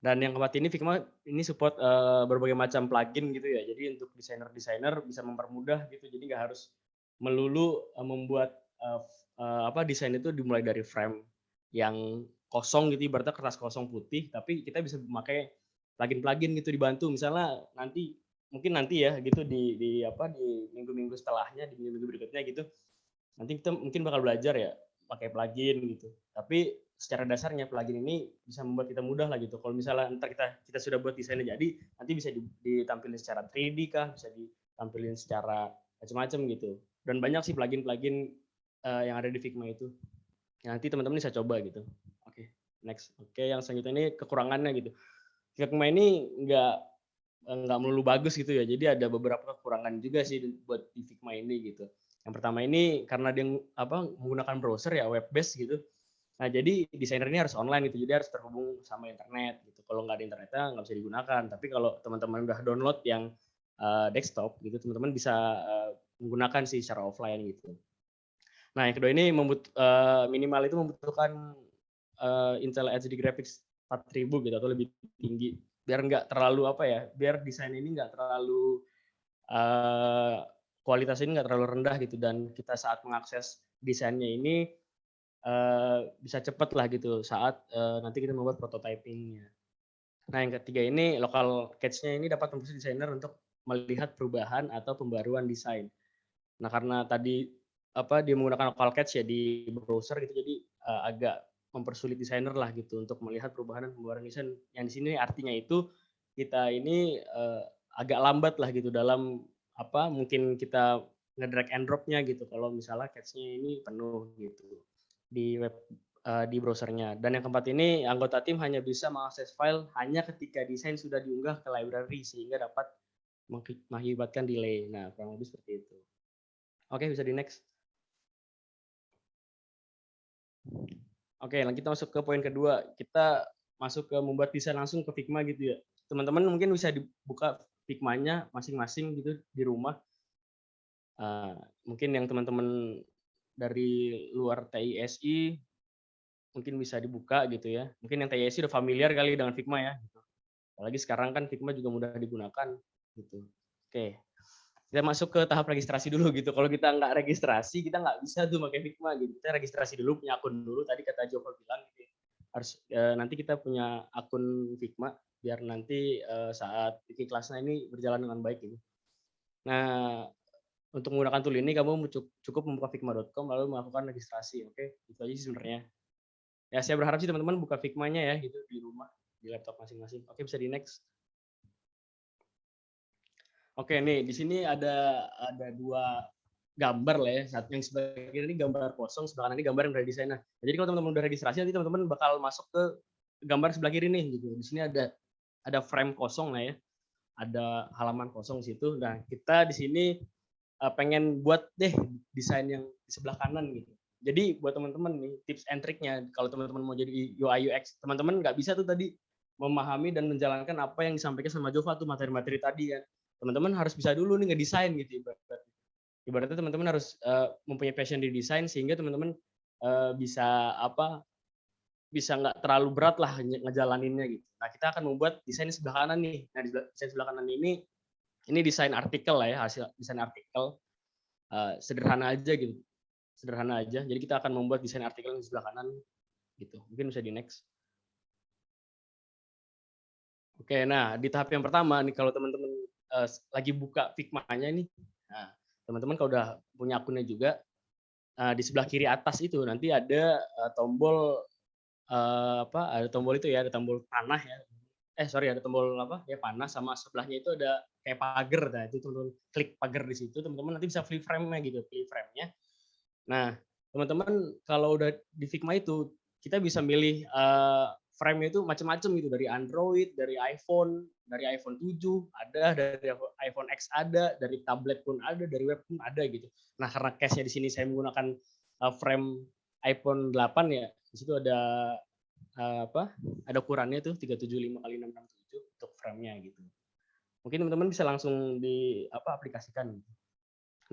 Dan yang keempat ini Figma ini support berbagai macam plugin gitu ya. Jadi untuk desainer-desainer bisa mempermudah gitu. Jadi nggak harus melulu membuat desain itu dimulai dari frame yang kosong gitu, ibaratnya kertas kosong putih, tapi kita bisa memakai plugin-plugin gitu dibantu. Misalnya mungkin nanti ya gitu di minggu-minggu setelahnya, di minggu-minggu berikutnya gitu. Nanti kita mungkin bakal belajar ya pakai plugin gitu. Tapi secara dasarnya plugin ini bisa membuat kita mudah lah gitu. Kalau misalnya ntar kita sudah buat desainnya jadi, nanti bisa ditampilin secara 3D kah, bisa ditampilin secara macam-macam gitu. Dan banyak sih plugin-plugin yang ada di Figma itu. Yang nanti teman-teman bisa coba gitu. Oke, next. Oke, yang selanjutnya ini kekurangannya gitu. Figma ini nggak melulu bagus gitu ya. Jadi ada beberapa kekurangan juga sih buat di Figma ini gitu. Yang pertama ini karena dia menggunakan browser ya web based gitu. Nah, jadi desainer ini harus online gitu, jadi harus terhubung sama internet gitu. Kalau nggak ada internetnya nggak bisa digunakan. Tapi kalau teman-teman udah download yang desktop gitu, teman-teman bisa menggunakan sih secara offline gitu. Nah, yang kedua ini minimal itu membutuhkan Intel HD Graphics 4000 gitu atau lebih tinggi. Biar nggak terlalu biar desain ini nggak terlalu kualitas ini nggak terlalu rendah gitu dan kita saat mengakses desainnya ini bisa cepat lah gitu saat nanti kita membuat prototypingnya. Nah, yang ketiga ini local cache-nya ini dapat membantu desainer untuk melihat perubahan atau pembaruan desain. Nah, karena tadi dia menggunakan local cache ya di browser gitu, jadi agak mempersulit desainer lah gitu untuk melihat perubahan dan pembaruan desain. Yang di sini artinya itu kita ini agak lambat lah gitu dalam mungkin kita nge-drag and drop-nya gitu kalau misalnya cache-nya ini penuh gitu di browsernya. Dan yang keempat ini anggota tim hanya bisa mengakses file hanya ketika desain sudah diunggah ke library sehingga dapat mengakibatkan delay. Nah, kurang lebih seperti itu. Oke, bisa di next. Oke, kita masuk ke poin kedua. Kita masuk ke membuat desain langsung ke Figma gitu ya. Teman-teman mungkin bisa dibuka Figma-nya masing-masing gitu di rumah. Mungkin yang teman-teman dari luar TISI mungkin bisa dibuka gitu ya. Mungkin yang TISI udah familiar kali dengan Figma ya. Gitu. Apalagi sekarang kan Figma juga mudah digunakan gitu. Oke, kita masuk ke tahap registrasi dulu gitu. Kalau kita nggak registrasi, kita nggak bisa tuh pakai Figma gitu. Kita registrasi dulu, punya akun dulu. Tadi kata Joko bilang gitu. Harus nanti kita punya akun Figma biar nanti saat bikin kelasnya ini berjalan dengan baik gitu. Nah, untuk menggunakan tool ini kamu cukup membuka figma.com lalu melakukan registrasi. Oke, itu aja sih sebenarnya. Ya, saya berharap sih teman-teman buka Figma-nya ya gitu di rumah, di laptop masing-masing. Oke, bisa di next. Oke, nih di sini ada 2 gambar lah ya. Satu yang sebelah kiri ini gambar kosong, sebelah kanan ini gambar yang udah desain. Nah, jadi kalau teman-teman udah registrasi nanti teman-teman bakal masuk ke gambar sebelah kiri nih gitu. Di sini ada frame kosong lah ya. Ada halaman kosong di situ. Nah, kita di sini pengen buat deh desain yang di sebelah kanan gitu. Jadi buat teman-teman nih tips and triknya kalau teman-teman mau jadi UI UX, teman-teman nggak bisa tuh tadi memahami dan menjalankan apa yang disampaikan sama Jova tuh materi-materi tadi ya. Teman-teman harus bisa dulu nih ngedesain gitu ibaratnya teman-teman harus mempunyai passion di desain sehingga teman-teman bisa nggak terlalu berat lah ngejalaninnya gitu. Nah, kita akan membuat desain di sebelah kanan nih. Nah, di desain sebelah kanan ini desain artikel lah ya, hasil desain artikel sederhana aja gitu, sederhana aja. Jadi kita akan membuat desain artikel di sebelah kanan gitu. Mungkin bisa di next. Oke, nah di tahap yang pertama nih kalau teman-teman lagi buka Figma-nya nih, nah teman-teman kalau udah punya akunnya juga di sebelah kiri atas itu nanti ada tombol ada tombol itu ya, ada tombol panah ya. Ada tombol panah sama sebelahnya itu ada kayak pagar. Nah, itu teman-teman klik pagar di situ, teman-teman nanti bisa pilih frame-nya gitu, pilih frame-nya. Nah, teman-teman kalau udah di Figma itu kita bisa milih frame-nya itu macam-macam gitu, dari Android, dari iPhone 7 ada, dari iPhone X ada, dari tablet pun ada, dari web pun ada gitu. Nah, karena case-nya di sini saya menggunakan frame iPhone 8 ya, di situ ada ada ukurannya tuh 375 x 667 untuk frame-nya gitu. Mungkin teman-teman bisa langsung aplikasikan.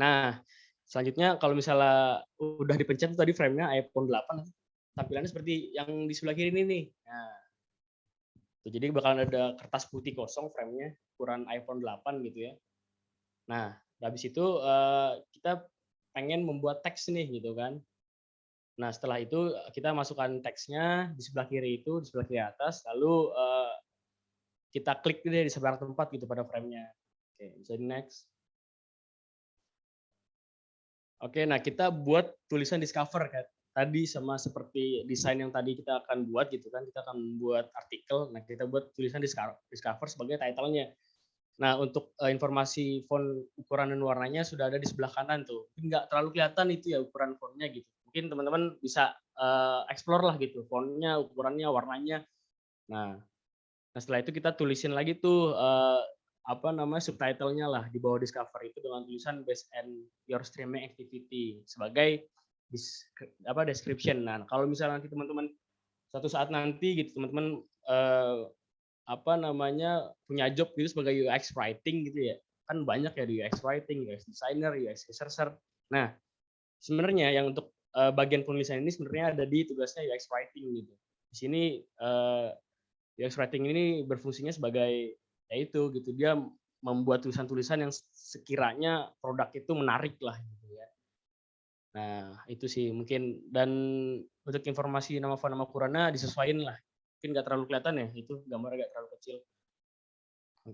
Nah, selanjutnya kalau misalnya udah dipencet tadi frame-nya iPhone 8 tampilannya seperti yang di sebelah kiri ini nih. Nah, jadi bakalan ada kertas putih kosong frame-nya ukuran iPhone 8 gitu ya. Nah, habis itu kita pengen membuat teks nih gitu kan. Nah, setelah itu kita masukkan teksnya di sebelah kiri itu, di sebelah kiri atas, lalu kita klik deh di sebelah tempat gitu pada frame-nya. Oke, bisa di next. Oke, nah kita buat tulisan discover kan. Tadi sama seperti desain yang tadi kita akan buat gitu kan, kita akan membuat artikel. Nah, kita buat tulisan discover sebagai title-nya. Nah, untuk informasi font, ukuran dan warnanya sudah ada di sebelah kanan tuh. Nggak terlalu kelihatan itu ya ukuran fontnya gitu. Mungkin teman-teman bisa explore lah gitu, fontnya, ukurannya, warnanya. Nah, setelah itu kita tulisin lagi tuh subtitle-nya lah di bawah discover itu dengan tulisan based on your streaming activity sebagai description. Nah, kalau misalnya nanti teman-teman suatu saat nanti gitu teman-teman punya job gitu sebagai UX writing gitu ya. Kan banyak ya di UX writing, UX designer, UX researcher. Nah, sebenarnya yang untuk bagian penulisan ini sebenarnya ada di tugasnya UX writing gitu. Di sini UX writing ini berfungsinya sebagai yaitu gitu, dia membuat tulisan-tulisan yang sekiranya produk itu menarik lah gitu ya. Nah, itu sih mungkin, dan untuk informasi nama font nama ukurannya disesuaikan lah. Mungkin nggak terlalu kelihatan ya, itu gambar agak terlalu kecil.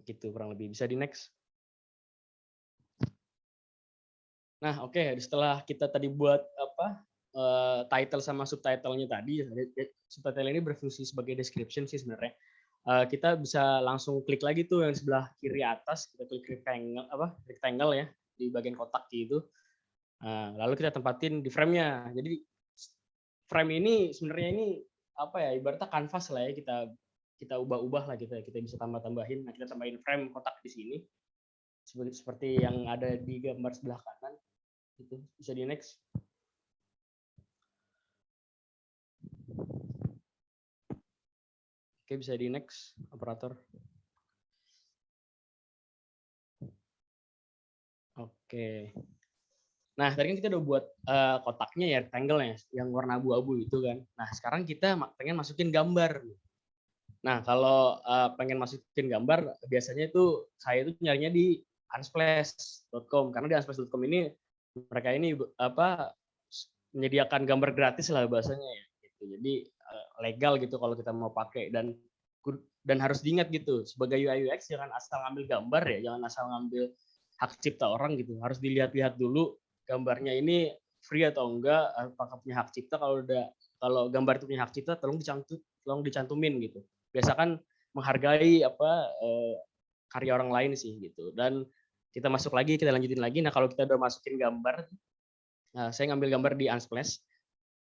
Gitu kurang lebih. Bisa di next. Nah, oke, setelah kita tadi buat title sama subtitle-nya tadi, subtitle ini berfungsi sebagai description sih sebenarnya. Kita bisa langsung klik lagi tuh yang sebelah kiri atas, kita klik rectangle ya di bagian kotak gitu. Lalu kita tempatin di frame-nya. Jadi frame ini sebenarnya ini ibaratnya kanvas lah ya, kita ubah-ubah lah kita bisa tambah-tambahin. Nah, kita tambahin frame kotak di sini seperti yang ada di gambar sebelah kanan. Itu bisa di next. Oke, bisa di next operator. Oke. Nah, tadi kan kita udah buat kotaknya ya, rectangle-nya yang warna abu-abu itu kan. Nah, sekarang kita pengen masukin gambar. Nah, kalau pengen masukin gambar, biasanya itu saya itu nyarinya di unsplash.com, karena di unsplash.com ini mereka ini menyediakan gambar gratis lah bahasanya ya. Gitu. Jadi legal gitu kalau kita mau pakai, dan harus diingat gitu, sebagai UI UX jangan asal ngambil gambar ya, jangan asal ngambil hak cipta orang gitu. Harus dilihat-lihat dulu gambarnya ini free atau enggak, apakah punya hak cipta. Kalau gambar itu punya hak cipta, tolong dicantumin gitu. Biasa kan menghargai karya orang lain sih gitu. Dan kita lanjutin lagi. Nah, kalau kita udah masukin gambar, saya ngambil gambar di Unsplash.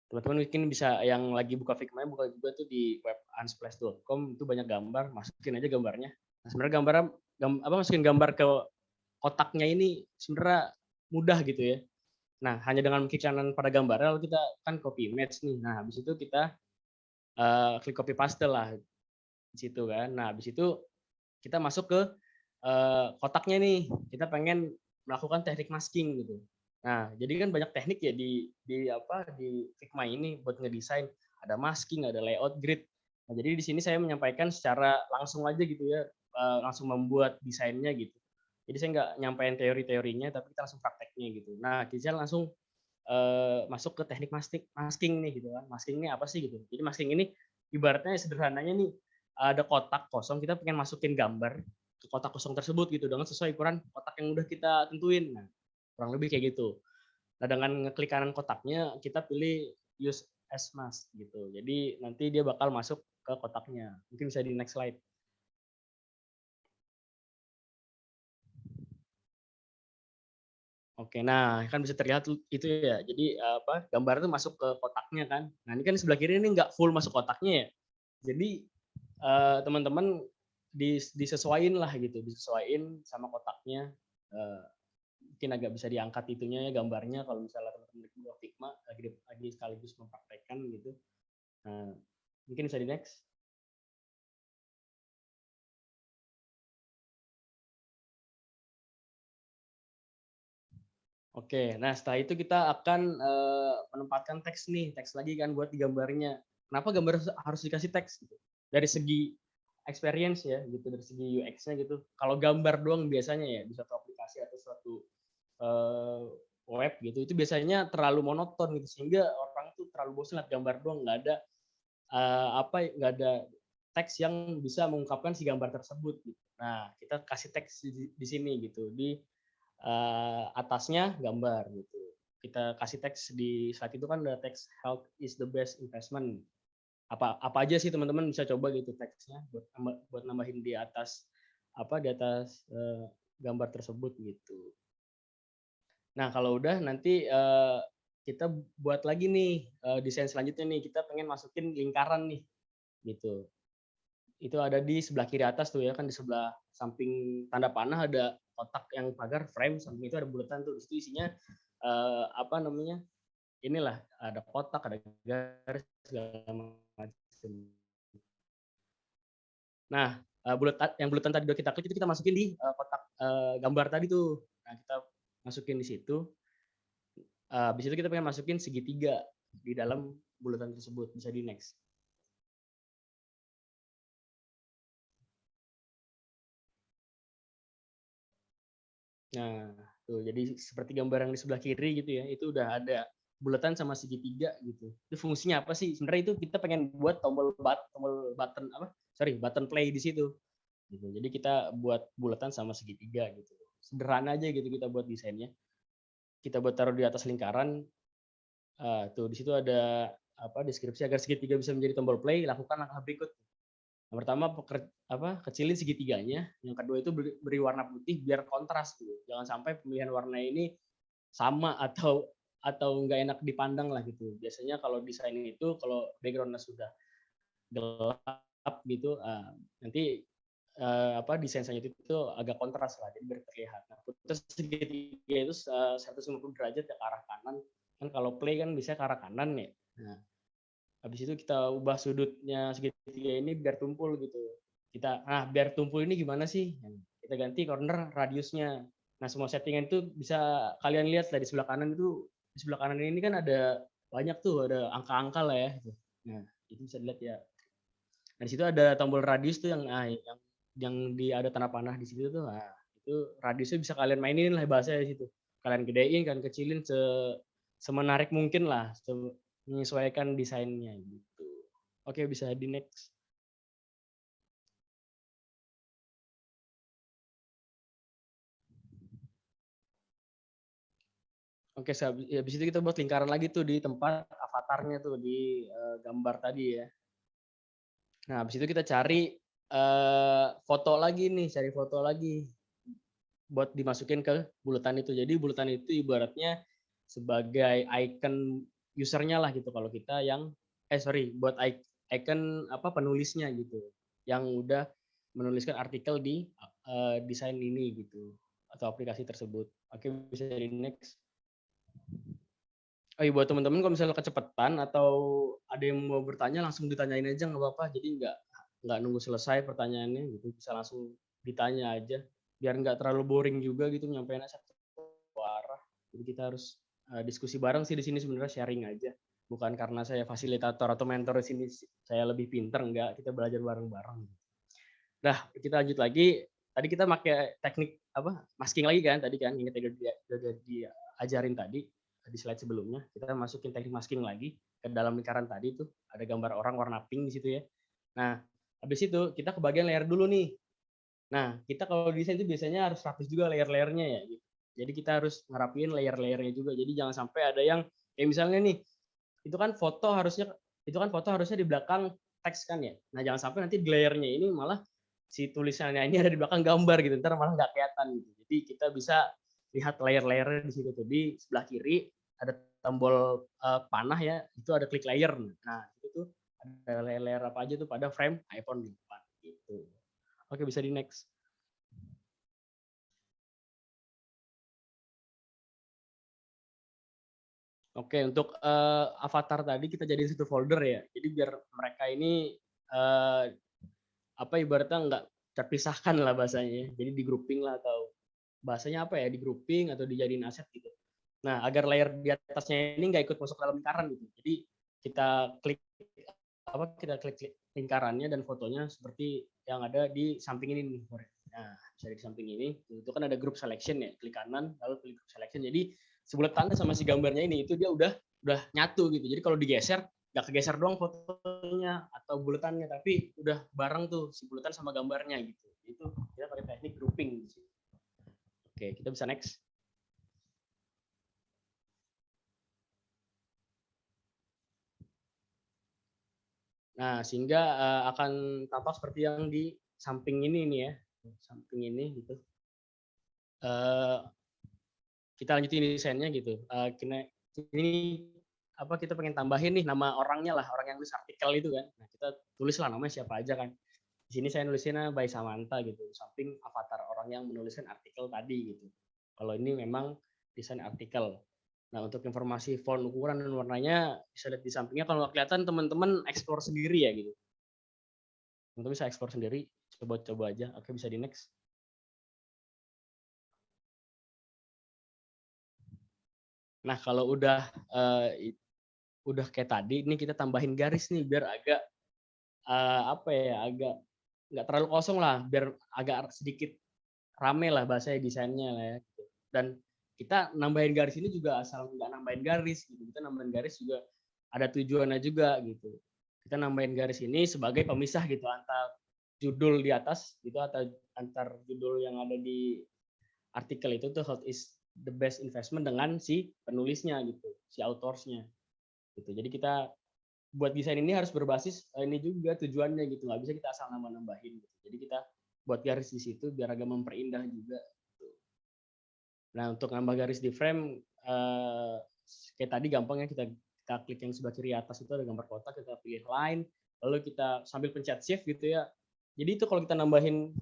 Teman-teman mungkin bisa yang lagi buka Figma, buka juga tuh di web unsplash.com, itu banyak gambar, masukin aja gambarnya. Nah, sebenarnya masukin gambar ke kotaknya ini sebenarnya mudah gitu ya. Nah, hanya dengan klik kanan pada gambarnya, lalu kita kan copy image nih. Nah, habis itu kita klik copy paste lah di situ kan. Nah, habis itu kita masuk ke kotaknya nih. Kita pengen melakukan teknik masking gitu. Nah, jadi kan banyak teknik ya di Figma ini buat ngedesain. Ada masking, ada layout grid. Nah, jadi di sini saya menyampaikan secara langsung aja gitu ya, langsung membuat desainnya gitu. Jadi saya nggak nyampaikan teori-teorinya, tapi kita langsung prakteknya gitu. Nah, kita langsung masuk ke teknik masking nih gitu kan. Masking ini apa sih gitu. Jadi masking ini ibaratnya sederhananya nih, ada kotak kosong, kita pengen masukin gambar ke kotak kosong tersebut gitu dengan sesuai ukuran kotak yang udah kita tentuin. Nah, kurang lebih kayak gitu. Nah, dengan ngeklik kanan kotaknya, kita pilih use as mask gitu. Jadi nanti dia bakal masuk ke kotaknya. Mungkin bisa di next slide. Oke, nah kan bisa terlihat itu ya. Jadi gambar itu masuk ke kotaknya kan. Nah, ini kan sebelah kiri ini nggak full masuk kotaknya ya. Jadi teman-teman disesuaiin lah gitu, disesuaiin sama kotaknya. Mungkin agak bisa diangkat itunya ya gambarnya kalau misalnya teman-teman di Figma lagi sekaligus mempraktekkan gitu. Nah, mungkin bisa di next. Oke, nah setelah itu kita akan menempatkan teks nih, teks lagi kan buat di gambarnya. Kenapa gambar harus dikasih teks? Gitu? Dari segi experience ya, gitu, dari segi UX-nya gitu. Kalau gambar doang biasanya ya di suatu aplikasi atau suatu web gitu, itu biasanya terlalu monoton gitu, sehingga orang tuh terlalu bosan lihat gambar doang, nggak ada teks yang bisa mengungkapkan si gambar tersebut. Gitu. Nah, kita kasih teks di sini gitu, di atasnya gambar gitu. Kita kasih teks di slide itu kan ada teks health is the best investment. Apa aja sih teman-teman bisa coba gitu teksnya buat nambahin di atas gambar tersebut gitu. Nah, kalau udah nanti kita buat lagi nih desain selanjutnya nih, kita pengen masukin lingkaran nih gitu. Itu ada di sebelah kiri atas tuh ya kan, di sebelah samping tanda panah ada kotak yang pagar frame, samping itu ada bulatan tuh, di situ isinya inilah ada kotak, ada garis segala macam. Nah, yang bulatan tadi udah kita klik itu kita masukin di kotak gambar tadi tuh. Nah, kita masukin di situ. Habis itu kita pengen masukin segitiga di dalam bulatan tersebut. Bisa di next. Nah, tuh jadi seperti gambar yang di sebelah kiri gitu ya, itu udah ada bulatan sama segitiga gitu. Itu fungsinya apa sih? Sebenarnya itu kita pengen buat button play di situ. Gitu. Jadi kita buat bulatan sama segitiga gitu. Sederhana aja gitu kita buat desainnya. Kita buat taruh di atas lingkaran. Tuh di situ ada deskripsi agar segitiga bisa menjadi tombol play, lakukan langkah berikut. Yang pertama kecilin segitiganya, yang kedua itu beri warna putih biar kontras gitu. Jangan sampai pemilihan warna ini sama atau nggak enak dipandang lah gitu. Biasanya kalau desain itu kalau backgroundnya sudah gelap gitu, nanti desain selanjutnya itu agak kontras lah, jadi biar terlihat. Nah, putus segitiga itu 150 derajat ke arah kanan. Kan kalau play kan bisa ke arah kanan ya. Nah, habis itu kita ubah sudutnya segitiga ini biar tumpul gitu. Biar tumpul ini gimana sih? Kita ganti corner radiusnya. Nah, semua settingan itu bisa kalian lihat di sebelah kanan itu, di sebelah kanan ini kan ada banyak tuh, ada angka-angka lah ya. Gitu. Nah, itu bisa dilihat ya. Nah, di situ ada tombol radius tuh yang ada tanda panah di situ tuh. Nah, itu radiusnya bisa kalian mainin lah bahasanya di situ. Kalian gedein, kalian kecilin semenarik mungkin lah, menyesuaikan desainnya gitu. Oke, bisa di next. Oke, habis itu kita buat lingkaran lagi tuh di tempat avatarnya tuh di gambar tadi ya. Nah, habis itu kita cari foto lagi nih, cari foto lagi buat dimasukin ke bulatan itu. Jadi bulatan itu ibaratnya sebagai icon usernya lah gitu. Kalau kita yang buat icon penulisnya gitu, yang udah menuliskan artikel di desain ini gitu atau aplikasi tersebut. Oke, bisa di next. Oh iya, buat teman-teman kalau misalnya kecepatan atau ada yang mau bertanya langsung ditanyain aja nggak apa-apa. Jadi nggak nunggu selesai pertanyaannya gitu, bisa langsung ditanya aja biar nggak terlalu boring juga gitu nyampeinnya satu arah. Jadi kita harus diskusi bareng sih di sini sebenarnya, sharing aja. Bukan karena saya fasilitator atau mentor di sini saya lebih pinter, enggak, kita belajar bareng-bareng. Nah, kita lanjut lagi. Tadi kita pakai teknik masking lagi kan tadi kan, ingat udah diajarin tadi di slide sebelumnya. Kita masukin teknik masking lagi ke dalam lingkaran tadi tuh, ada gambar orang warna pink di situ ya. Nah, habis itu kita ke bagian layer dulu nih. Nah, kita kalau desain itu biasanya harus rapih juga layer-layernya ya gitu. Jadi kita harus ngerapiin layer-layernya juga. Jadi jangan sampai ada yang kayak misalnya nih, itu kan foto harusnya di belakang teks kan ya. Nah, jangan sampai nanti di layernya ini malah si tulisannya ini ada di belakang gambar gitu, ntar malah nggak kelihatan gitu. Jadi kita bisa lihat layer-layernya di situ tuh. Di sebelah kiri ada tombol panah ya, itu ada klik layer. Nah, itu tuh ada layer-layer apa aja tuh pada frame iPhone 4 gitu. Oke, bisa di next. Oke, untuk avatar tadi kita jadiin satu folder ya. Jadi biar mereka ini ibaratnya nggak terpisahkan lah bahasanya. Jadi di grouping lah atau bahasanya di grouping atau dijadiin aset gitu. Nah, agar layer di atasnya ini nggak ikut masuk dalam lingkaran gitu. Jadi kita klik lingkarannya dan fotonya seperti yang ada di samping ini nih. Nah, bisa di samping ini. Itu kan ada group selection ya. Klik kanan lalu klik group selection. Jadi sebulat tanda sama si gambarnya ini itu dia udah nyatu gitu. Jadi kalau digeser nggak kegeser doang fotonya atau bulatannya, tapi udah bareng tuh si bulatan sama gambarnya gitu. Itu kita pakai teknik grouping. Oke, kita bisa next. Nah, sehingga akan tampak seperti yang di samping ini nih ya, samping ini gitu. Kita lanjutin desainnya gitu. Ini kita pengen tambahin nih nama orangnya lah, orang yang nulis artikel itu kan. Nah, kita tulislah namanya siapa aja kan. Di sini saya nulisinnya by Samantha gitu, samping avatar orang yang menuliskan artikel tadi gitu. Kalau ini memang desain artikel. Nah, untuk informasi font, ukuran, dan warnanya bisa lihat di sampingnya. Kalau nggak kelihatan, teman-teman explore sendiri ya gitu. Teman-teman bisa explore sendiri, coba aja. Oke, bisa di next. Nah, kalau udah kayak tadi, ini kita tambahin garis nih biar agak agak nggak terlalu kosong lah, biar agak sedikit rame lah bahasanya desainnya lah ya. Dan kita nambahin garis ini juga asal nggak nambahin garis gitu. Kita nambahin garis juga ada tujuannya juga gitu. Kita nambahin garis ini sebagai pemisah gitu antar judul di atas gitu atau antar judul yang ada di artikel itu tuh what is the best investment dengan si penulisnya gitu, si autorsnya gitu. Jadi kita buat desain ini harus berbasis ini juga tujuannya gitu, nggak bisa kita asal nambahin gitu. Jadi kita buat garis di situ biar agak memperindah juga. Nah, untuk nambah garis di frame kayak tadi gampangnya kita klik yang sebelah kiri atas itu ada gambar kotak, kita pilih line, lalu kita sambil pencet shift gitu ya. Jadi itu kalau kita nambahin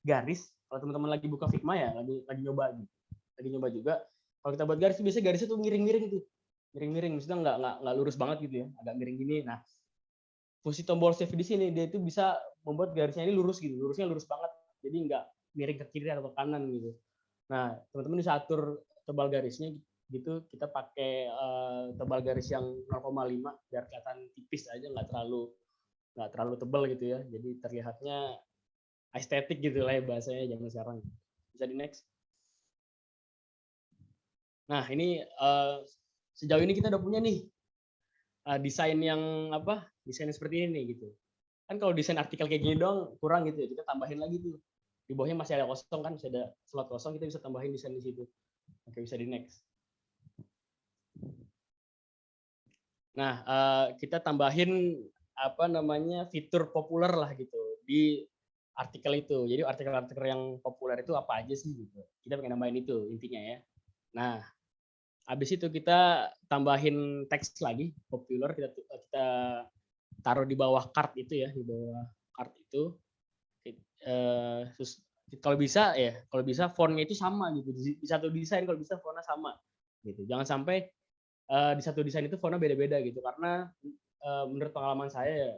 garis, kalau teman-teman lagi buka Figma ya, lagi nyoba juga. Kalau kita buat garis biasanya garisnya tuh miring-miring tuh. Miring-miring, maksudnya nggak lurus banget gitu ya, agak miring gini. Nah, fungsi tombol shift di sini dia itu bisa membuat garisnya ini lurus gitu, lurusnya lurus banget. Jadi nggak miring ke kiri atau ke kanan gitu. Nah, teman-teman bisa atur tebal garisnya gitu. Kita pakai tebal garis yang 0,5 biar kelihatan tipis aja, nggak terlalu tebal gitu ya. Jadi terlihatnya estetik gitu lah ya bahasanya zaman sekarang. Bisa di next. Nah, ini sejauh ini kita udah punya nih desain yang desain seperti ini nih gitu. Kan kalau desain artikel kayak gini doang kurang gitu ya, kita tambahin lagi tuh. Di bawahnya masih ada kosong kan, masih ada slot kosong, kita bisa tambahin desain di situ. Oke, bisa di next. Nah, kita tambahin fitur populer lah gitu di artikel itu. Jadi artikel-artikel yang populer itu apa aja sih gitu. Kita pengen nambahin itu intinya ya. Nah, habis itu kita tambahin teks lagi populer, kita taruh di bawah card itu ya, di bawah card itu. Terus kalau bisa fontnya itu sama gitu. Di satu desain kalau bisa fontnya sama gitu. Jangan sampai di satu desain itu fontnya beda-beda gitu, karena menurut pengalaman saya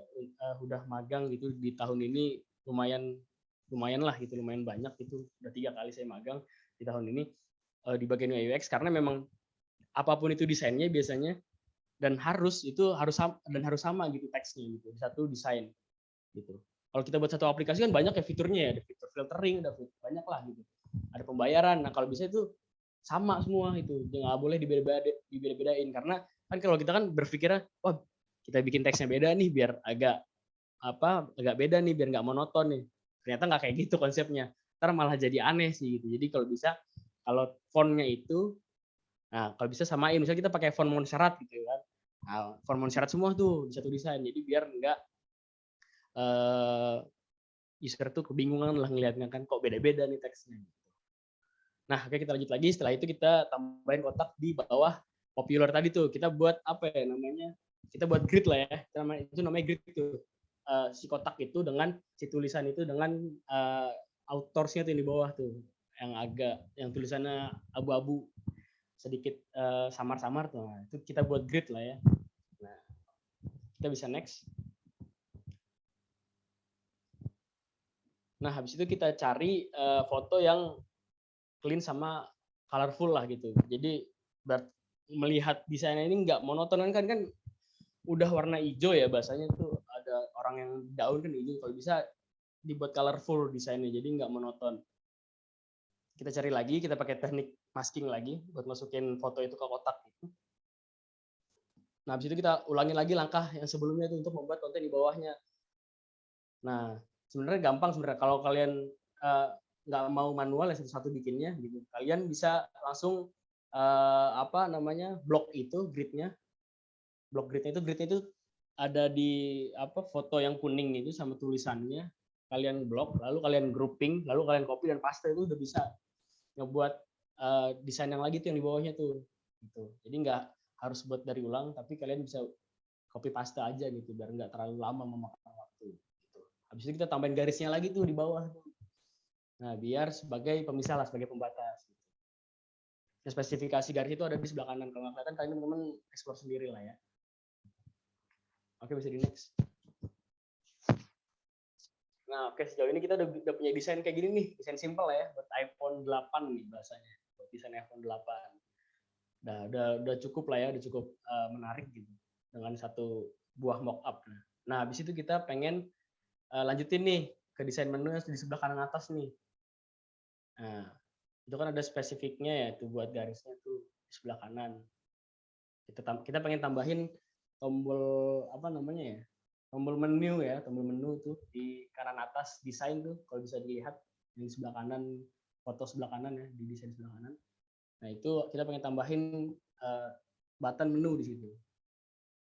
udah magang gitu di tahun ini lumayan lah gitu, lumayan banyak gitu, udah 3 kali saya magang di tahun ini di bagian UI UX, karena memang apapun itu desainnya biasanya harus sama gitu teksnya gitu di satu desain gitu. Kalau kita buat satu aplikasi kan banyak ya fiturnya ya, ada fitur filtering, ada fitur banyak lah gitu, ada pembayaran. Nah kalau bisa itu sama semua itu, nggak boleh dibeda-bedain, karena kan kalau kita kan berpikirnya wah kita bikin teksnya beda nih biar agak beda nih, biar nggak monoton nih. Ternyata nggak kayak gitu konsepnya, ntar malah jadi aneh sih gitu. Jadi kalau bisa, kalau fontnya itu, nah kalau bisa samain, misalnya kita pakai font Montserrat gitu kan, nah, font Montserrat semua tuh di satu desain, jadi biar nggak user tuh kebingungan lah ngelihatnya kan, kok beda-beda nih teksnya. Nah, oke, kita lanjut lagi. Setelah itu kita tambahin kotak di bawah popular tadi tuh. Kita buat kita buat grid lah ya. Itu namanya grid itu. Si kotak itu dengan si tulisan itu dengan outdoors-nya tuh di bawah tuh, yang tulisannya abu-abu sedikit samar-samar tuh. Nah, itu kita buat grid lah ya. Nah, kita bisa next. Nah, habis itu kita cari foto yang clean sama colorful lah gitu. Jadi melihat desainnya ini nggak monoton kan udah warna hijau ya bahasanya tuh, ada orang yang daun kan hijau, kalau bisa dibuat colorful desainnya jadi nggak monoton. Kita cari lagi, kita pakai teknik masking lagi buat masukin foto itu ke kotak itu. Nah, habis itu kita ulangi lagi langkah yang sebelumnya itu untuk membuat konten di bawahnya. Nah, sebenarnya gampang sebenarnya, kalau kalian nggak mau manual ya satu-satu bikinnya gitu, kalian bisa langsung blok itu gridnya itu ada di foto yang kuning itu sama tulisannya, kalian blok, lalu kalian grouping, lalu kalian copy dan paste, itu udah bisa ngebuat desain yang lagi tuh yang di bawahnya tuh gitu. Jadi nggak harus buat dari ulang, tapi kalian bisa copy paste aja gitu biar nggak terlalu lama memakan waktu gitu. Habis itu kita tambahin garisnya lagi tuh di bawah tuh. Nah, biar sebagai pemisah lah, sebagai pembatas. Nah, spesifikasi garis itu ada di sebelah kanan. Kalau nggak kelihatan, kalian teman-teman explore sendiri lah ya. Oke, bisa di next. Nah, oke, sejauh ini kita udah punya desain kayak gini nih, desain simple lah ya, buat iPhone 8 nih bahasanya, buat desain iPhone 8. Nah, udah cukup lah ya, udah cukup menarik gitu dengan satu buah mockup. Nah, habis itu kita pengen lanjutin nih ke desain menu yang di sebelah kanan atas nih. Nah, itu kan ada spesifiknya ya tuh buat garisnya tuh di sebelah kanan. Kita pengen tambahin tombol tombol menu ya, tombol menu tuh di kanan atas desain tuh, kalau bisa dilihat di sebelah kanan, foto sebelah kanan ya, di desain sebelah kanan. Nah, itu kita pengen tambahin button menu di situ.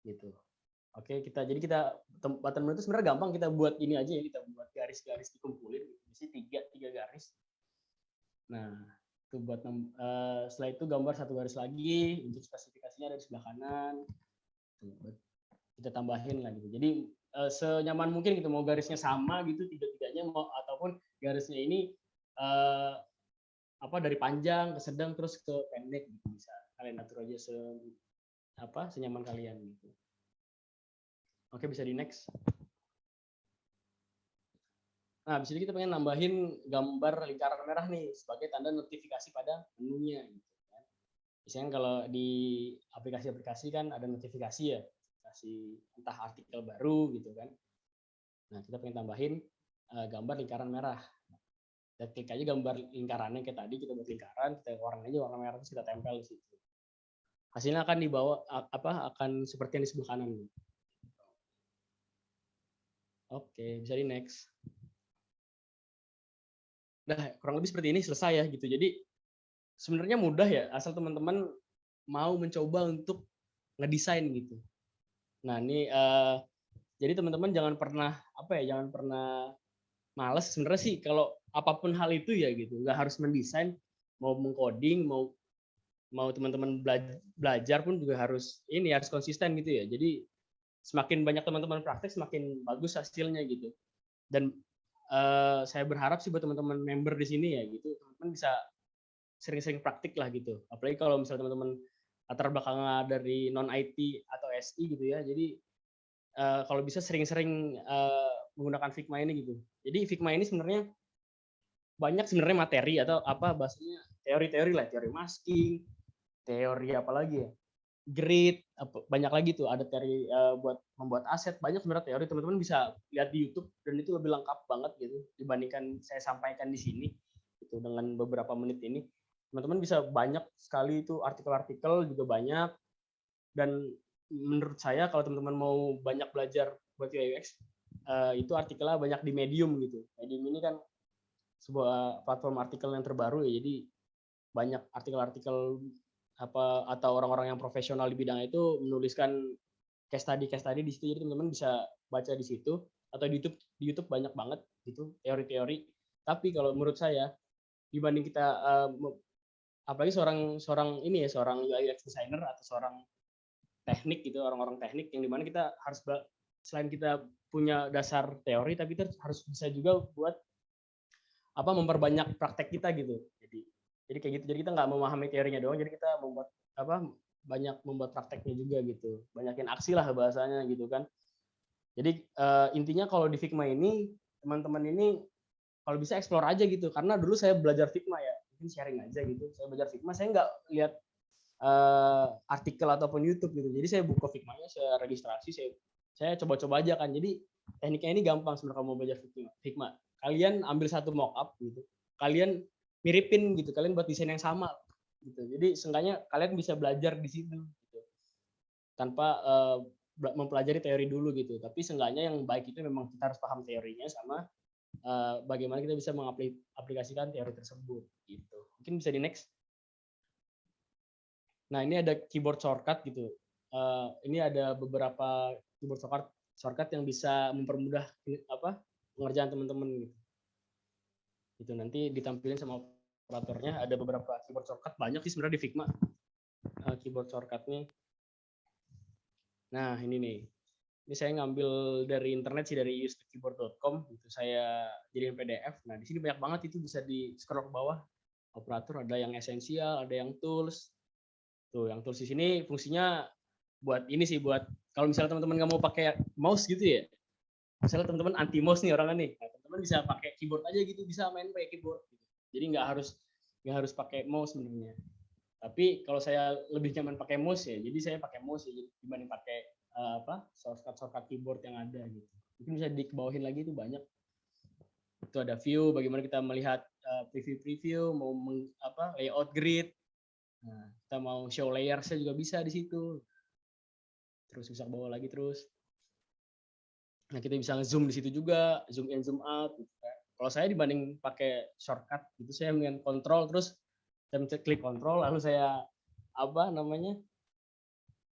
Gitu. Oke, jadi button menu itu sebenarnya gampang, kita buat ini aja ya, kita buat garis-garis dikumpulin, mesti tiga garis. Nah, itu buat setelah itu gambar satu garis lagi, untuk spesifikasinya ada di sebelah kanan. Kita tambahin lah gitu. Jadi senyaman mungkin gitu, mau garisnya sama gitu tiga-tiganya, ataupun garisnya ini dari panjang ke sedang terus ke pendek gitu, bisa kalian atur aja senyaman kalian gitu. Oke, bisa di next. Nah, di sini kita pengen nambahin gambar lingkaran merah nih sebagai tanda notifikasi pada menunya gitu kan. Misalnya kalau di aplikasi-aplikasi kan ada notifikasi ya, notifikasi entah artikel baru gitu kan. Nah, kita pengen tambahin gambar lingkaran merah. Kita klik aja gambar lingkarannya kayak tadi, kita buat lingkaran, kita warna aja warna merah terus kita tempel di situ. Hasilnya akan dibawa akan seperti yang di sebelah kanan. Oke, bisa di next. Nah, kurang lebih seperti ini selesai ya gitu. Jadi sebenarnya mudah ya, asal teman-teman mau mencoba untuk ngedesain gitu. Nah, ini jadi teman-teman jangan pernah jangan pernah males sebenarnya sih kalau apapun hal itu ya gitu. Nggak harus mendesain, mau mengcoding, mau teman-teman belajar pun juga harus konsisten gitu ya. Jadi semakin banyak teman-teman praktek semakin bagus hasilnya gitu. Dan saya berharap sih buat teman-teman member di sini ya gitu, teman-teman bisa sering-sering praktik lah gitu. Apalagi kalau misalnya teman-teman latar belakangnya dari non IT atau SI gitu ya. Jadi kalau bisa sering-sering menggunakan Figma ini gitu. Jadi Figma ini sebenarnya banyak sebenarnya materi atau bahasanya teori-teori lah, teori masking, teori apa lagi ya, grid, banyak lagi tuh, ada teori buat membuat aset, banyak sebenarnya teori, teman-teman bisa lihat di YouTube dan itu lebih lengkap banget gitu dibandingkan saya sampaikan di sini gitu dengan beberapa menit ini. Teman-teman bisa banyak sekali itu artikel-artikel juga banyak, dan menurut saya kalau teman-teman mau banyak belajar buat UI UX itu artikelnya banyak di Medium gitu. Medium ini kan sebuah platform artikel yang terbaru ya, jadi banyak artikel-artikel atau orang-orang yang profesional di bidang itu menuliskan case study di situ, jadi teman-teman bisa baca di situ, atau di YouTube banyak banget gitu teori-teori. Tapi kalau menurut saya dibanding kita apalagi seorang UI UX designer atau seorang teknik gitu, orang-orang teknik yang dimana kita harus selain kita punya dasar teori tapi kita harus bisa juga buat memperbanyak praktek kita gitu. Jadi kayak gitu. Jadi kita nggak memahami teorinya doang, jadi kita membuat banyak membuat prakteknya juga gitu. Banyakin aksi lah bahasanya gitu kan. Jadi intinya kalau di Figma ini teman-teman ini kalau bisa explore aja gitu. Karena dulu saya belajar Figma ya, mungkin sharing aja gitu. Saya belajar Figma, saya nggak lihat artikel ataupun YouTube gitu. Jadi saya buka Figma-nya, saya registrasi, saya coba-coba aja kan. Jadi tekniknya ini gampang sebenarnya kalau mau belajar Figma. Kalian ambil satu mockup gitu. Kalian miripin gitu, kalian buat desain yang sama gitu. Jadi seenggaknya kalian bisa belajar di situ gitu. Tanpa mempelajari teori dulu gitu. Tapi seenggaknya yang baik itu memang kita harus paham teorinya sama bagaimana kita bisa mengaplikasikan teori tersebut gitu. Mungkin bisa di next. Nah, ini ada keyboard shortcut gitu. Ini ada beberapa keyboard shortcut yang bisa mempermudah pengerjaan teman-teman gitu. Itu nanti ditampilin sama operatornya, ada beberapa keyboard shortcut, banyak sih sebenarnya di Figma keyboard shortcutnya. Nah, ini nih. Ini saya ngambil dari internet sih, dari usethekeyboard.com gitu. Saya jadiin PDF. Nah, di sini banyak banget, itu bisa di scroll ke bawah. Operator ada yang esensial, ada yang tools. Tuh, yang tools di sini fungsinya buat ini sih, buat kalau misalnya teman-teman nggak mau pakai mouse gitu ya. Misalnya teman-teman anti mouse nih orangnya nih. Nah, teman-teman bisa pakai keyboard aja gitu, bisa main pakai keyboard gitu. Jadi nggak harus pakai mouse sebenarnya. Tapi kalau saya lebih nyaman pakai mouse ya, jadi saya pakai mouse ya dibanding pakai shortcut keyboard yang ada gitu. Mungkin bisa dikebawahin lagi, itu banyak. Itu ada view, bagaimana kita melihat preview, mau layout grid. Nah, kita mau show layers-nya juga bisa di situ. Terus bisa bawa lagi terus. Nah, kita bisa zoom di situ juga, zoom in, zoom out. Gitu kan. Kalau saya dibanding pakai shortcut, gitu saya dengan kontrol terus saya klik kontrol, lalu saya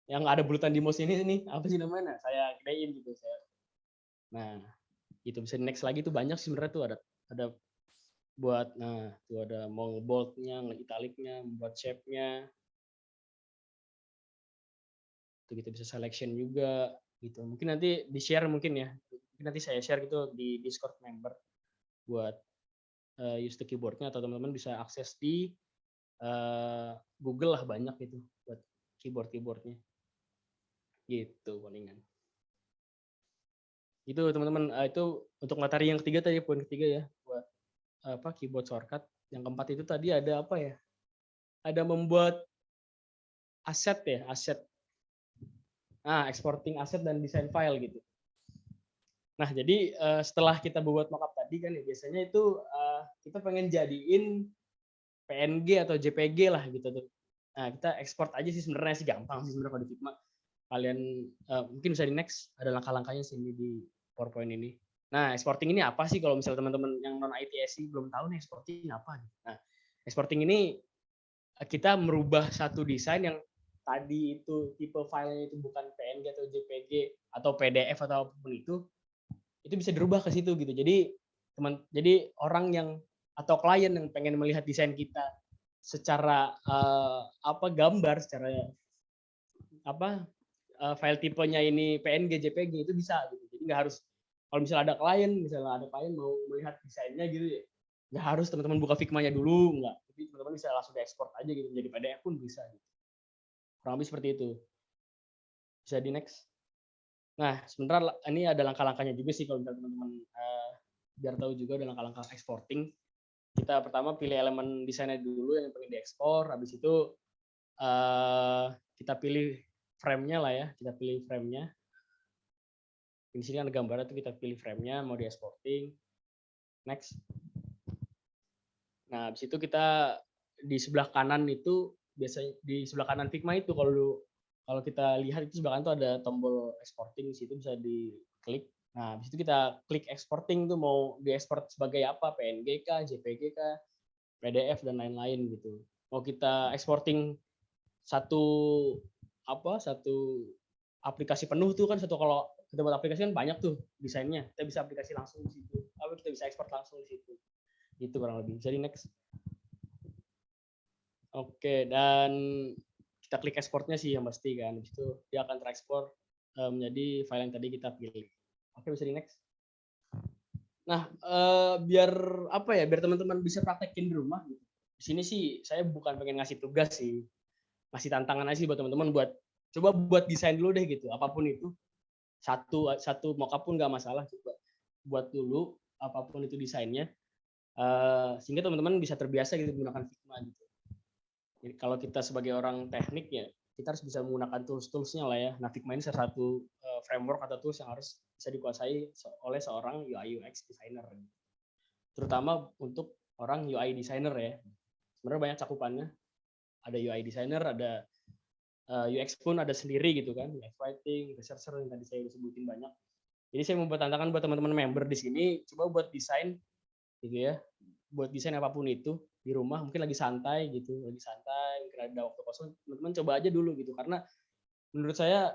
yang ada bulutan di mouse ini apa sih namanya? Nah, saya gedein gitu saya. Nah, itu bisa next lagi tuh, banyak sih sebenarnya tuh ada buat tuh ada mau bold-nya, nge-italic-nya, buat shape-nya. Itu kita bisa selection juga gitu. Mungkin nanti di-share mungkin ya. Mungkin nanti saya share gitu di Discord member buat use the keyboard-nya, atau teman-teman bisa akses di Google lah, banyak itu buat keyboard-keyboardnya. Gitu palingan. Itu teman-teman, itu untuk materi yang ketiga tadi, poin ketiga ya, buat keyboard shortcut. Yang keempat itu tadi ada apa ya? Ada membuat aset ya, aset. Exporting aset dan desain file gitu. Nah, jadi setelah kita buat mockup tadi kan ya, biasanya itu kita pengen jadiin PNG atau JPG lah gitu tuh. Nah, kita ekspor aja sih sebenarnya sih, gampang sih sebenarnya kalau di Figma. Kalian mungkin bisa di next, ada langkah-langkahnya sih di PowerPoint ini. Nah, exporting ini apa sih kalau misalnya teman-teman yang non ITSI belum tahu nih exporting apa? Nah, exporting ini kita merubah satu desain yang tadi itu tipe filenya itu bukan PNG atau JPG atau PDF atau apapun itu bisa dirubah ke situ gitu. Jadi orang yang atau klien yang pengen melihat desain kita secara gambar, secara file tipenya ini PNG, JPG itu bisa gitu. Jadi nggak harus, kalau misalnya ada klien mau melihat desainnya gitu ya, nggak harus teman-teman buka Figma-nya dulu, nggak. Jadi teman-teman bisa langsung diekspor aja gitu, jadi PDF pun bisa gitu. Kurang lebih seperti itu. Bisa di next. Nah, sebenarnya ini ada langkah-langkahnya juga sih kalau teman-teman biar tahu juga ada langkah-langkah exporting. Kita pertama pilih elemen desainnya dulu yang pengen diekspor, habis itu kita pilih frame-nya lah ya, kita pilih frame-nya. Di sini ada gambarnya tuh, kita pilih frame-nya mau di-exporting. Next. Nah, habis itu kita di sebelah kanan itu, biasanya di sebelah kanan Figma itu kalau kita lihat itu sebelah kanan tuh ada tombol exporting, di situ bisa diklik. Nah, habis itu kita klik exporting tuh mau diekspor sebagai apa, PNG kah, JPG kah, PDF dan lain-lain gitu. Mau kita exporting satu aplikasi penuh tuh kan, kalau kita buat aplikasi kan banyak tuh desainnya, kita bisa aplikasi langsung di situ, kita bisa ekspor langsung di situ. Gitu kurang lebih. Jadi next. Oke, dan kita klik ekspornya sih yang pasti kan. Habis itu dia akan terekspor menjadi file yang tadi kita pilih. Oke, bisa di next. Nah, biar teman-teman bisa praktekin di rumah gitu. Di sini sih saya bukan pengen ngasih tugas sih. Ngasih tantangan aja sih buat teman-teman coba buat desain dulu deh gitu. Apapun itu. Satu mockup pun nggak masalah, coba buat dulu apapun itu desainnya. Sehingga teman-teman bisa terbiasa gitu menggunakan Figma gitu. Jadi kalau kita sebagai orang teknik ya, kita harus bisa menggunakan tools-toolsnya lah ya. Nah, Figma ini salah satu framework atau tools yang harus bisa dikuasai oleh seorang UI UX designer. Terutama untuk orang UI designer ya. Sebenarnya banyak cakupannya. Ada UI designer, ada UX pun ada sendiri gitu kan, UX writing, researcher yang tadi saya udah sebutin banyak. Jadi saya membuat tantangan buat teman-teman member di sini, coba buat desain gitu ya, buat desain apapun itu di rumah, mungkin lagi santai, mungkin ada waktu kosong, teman-teman coba aja dulu gitu, karena menurut saya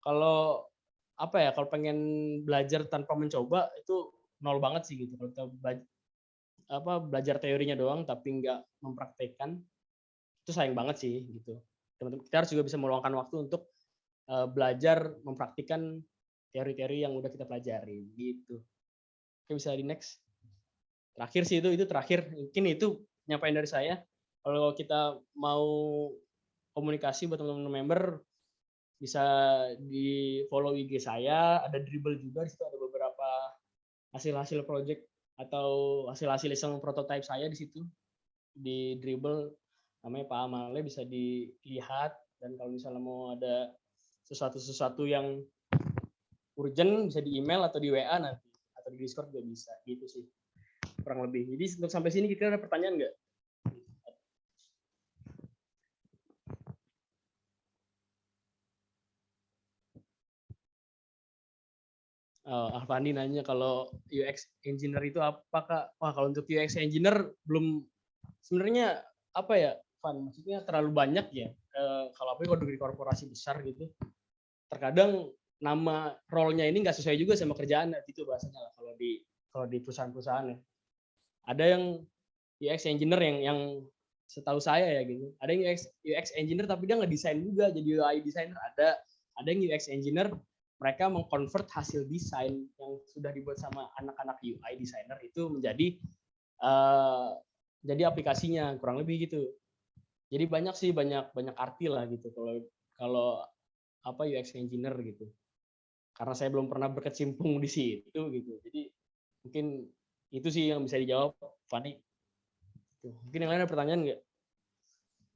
kalau pengen belajar tanpa mencoba itu nol banget sih gitu. Kalau kita belajar teorinya doang tapi nggak mempraktekkan, itu sayang banget sih gitu. Teman-teman, kita harus juga bisa meluangkan waktu untuk belajar mempraktikkan teori-teori yang udah kita pelajari gitu. Oke, bisa di next. Terakhir sih itu terakhir. Mungkin itu nyampaiin dari saya. Kalau kita mau komunikasi buat teman-teman member, bisa di follow IG saya, ada Dribbble juga, di situ ada beberapa hasil-hasil project atau hasil-hasil iseng prototype saya di situ di Dribbble, namanya Pak Amale, bisa dilihat. Dan kalau misalnya mau ada sesuatu yang urgent, bisa di email atau di WA nanti, atau di Discord juga bisa gitu sih kurang lebih. Jadi untuk sampai sini kira-kira ada pertanyaan nggak? Alfandi nanya kalau UX engineer itu apakah? Wah, kalau untuk UX engineer belum, sebenarnya Van, maksudnya terlalu banyak ya. Kalau di korporasi besar gitu, terkadang nama role-nya ini nggak sesuai juga sama kerjaan gitu bahasanya lah kalau di perusahaan-perusahaan ya. Ada yang UX engineer yang setahu saya ya gitu. Ada yang UX engineer tapi dia ngedesain juga jadi UI designer. Ada yang UX engineer mereka mengkonvert hasil desain yang sudah dibuat sama anak-anak UI designer itu menjadi jadi aplikasinya, kurang lebih gitu. Jadi banyak arti lah gitu kalau UX engineer gitu. karena saya belum pernah berkecimpung di situ gitu. Jadi mungkin itu sih yang bisa dijawab, Fani. Mungkin yang lain ada pertanyaan nggak?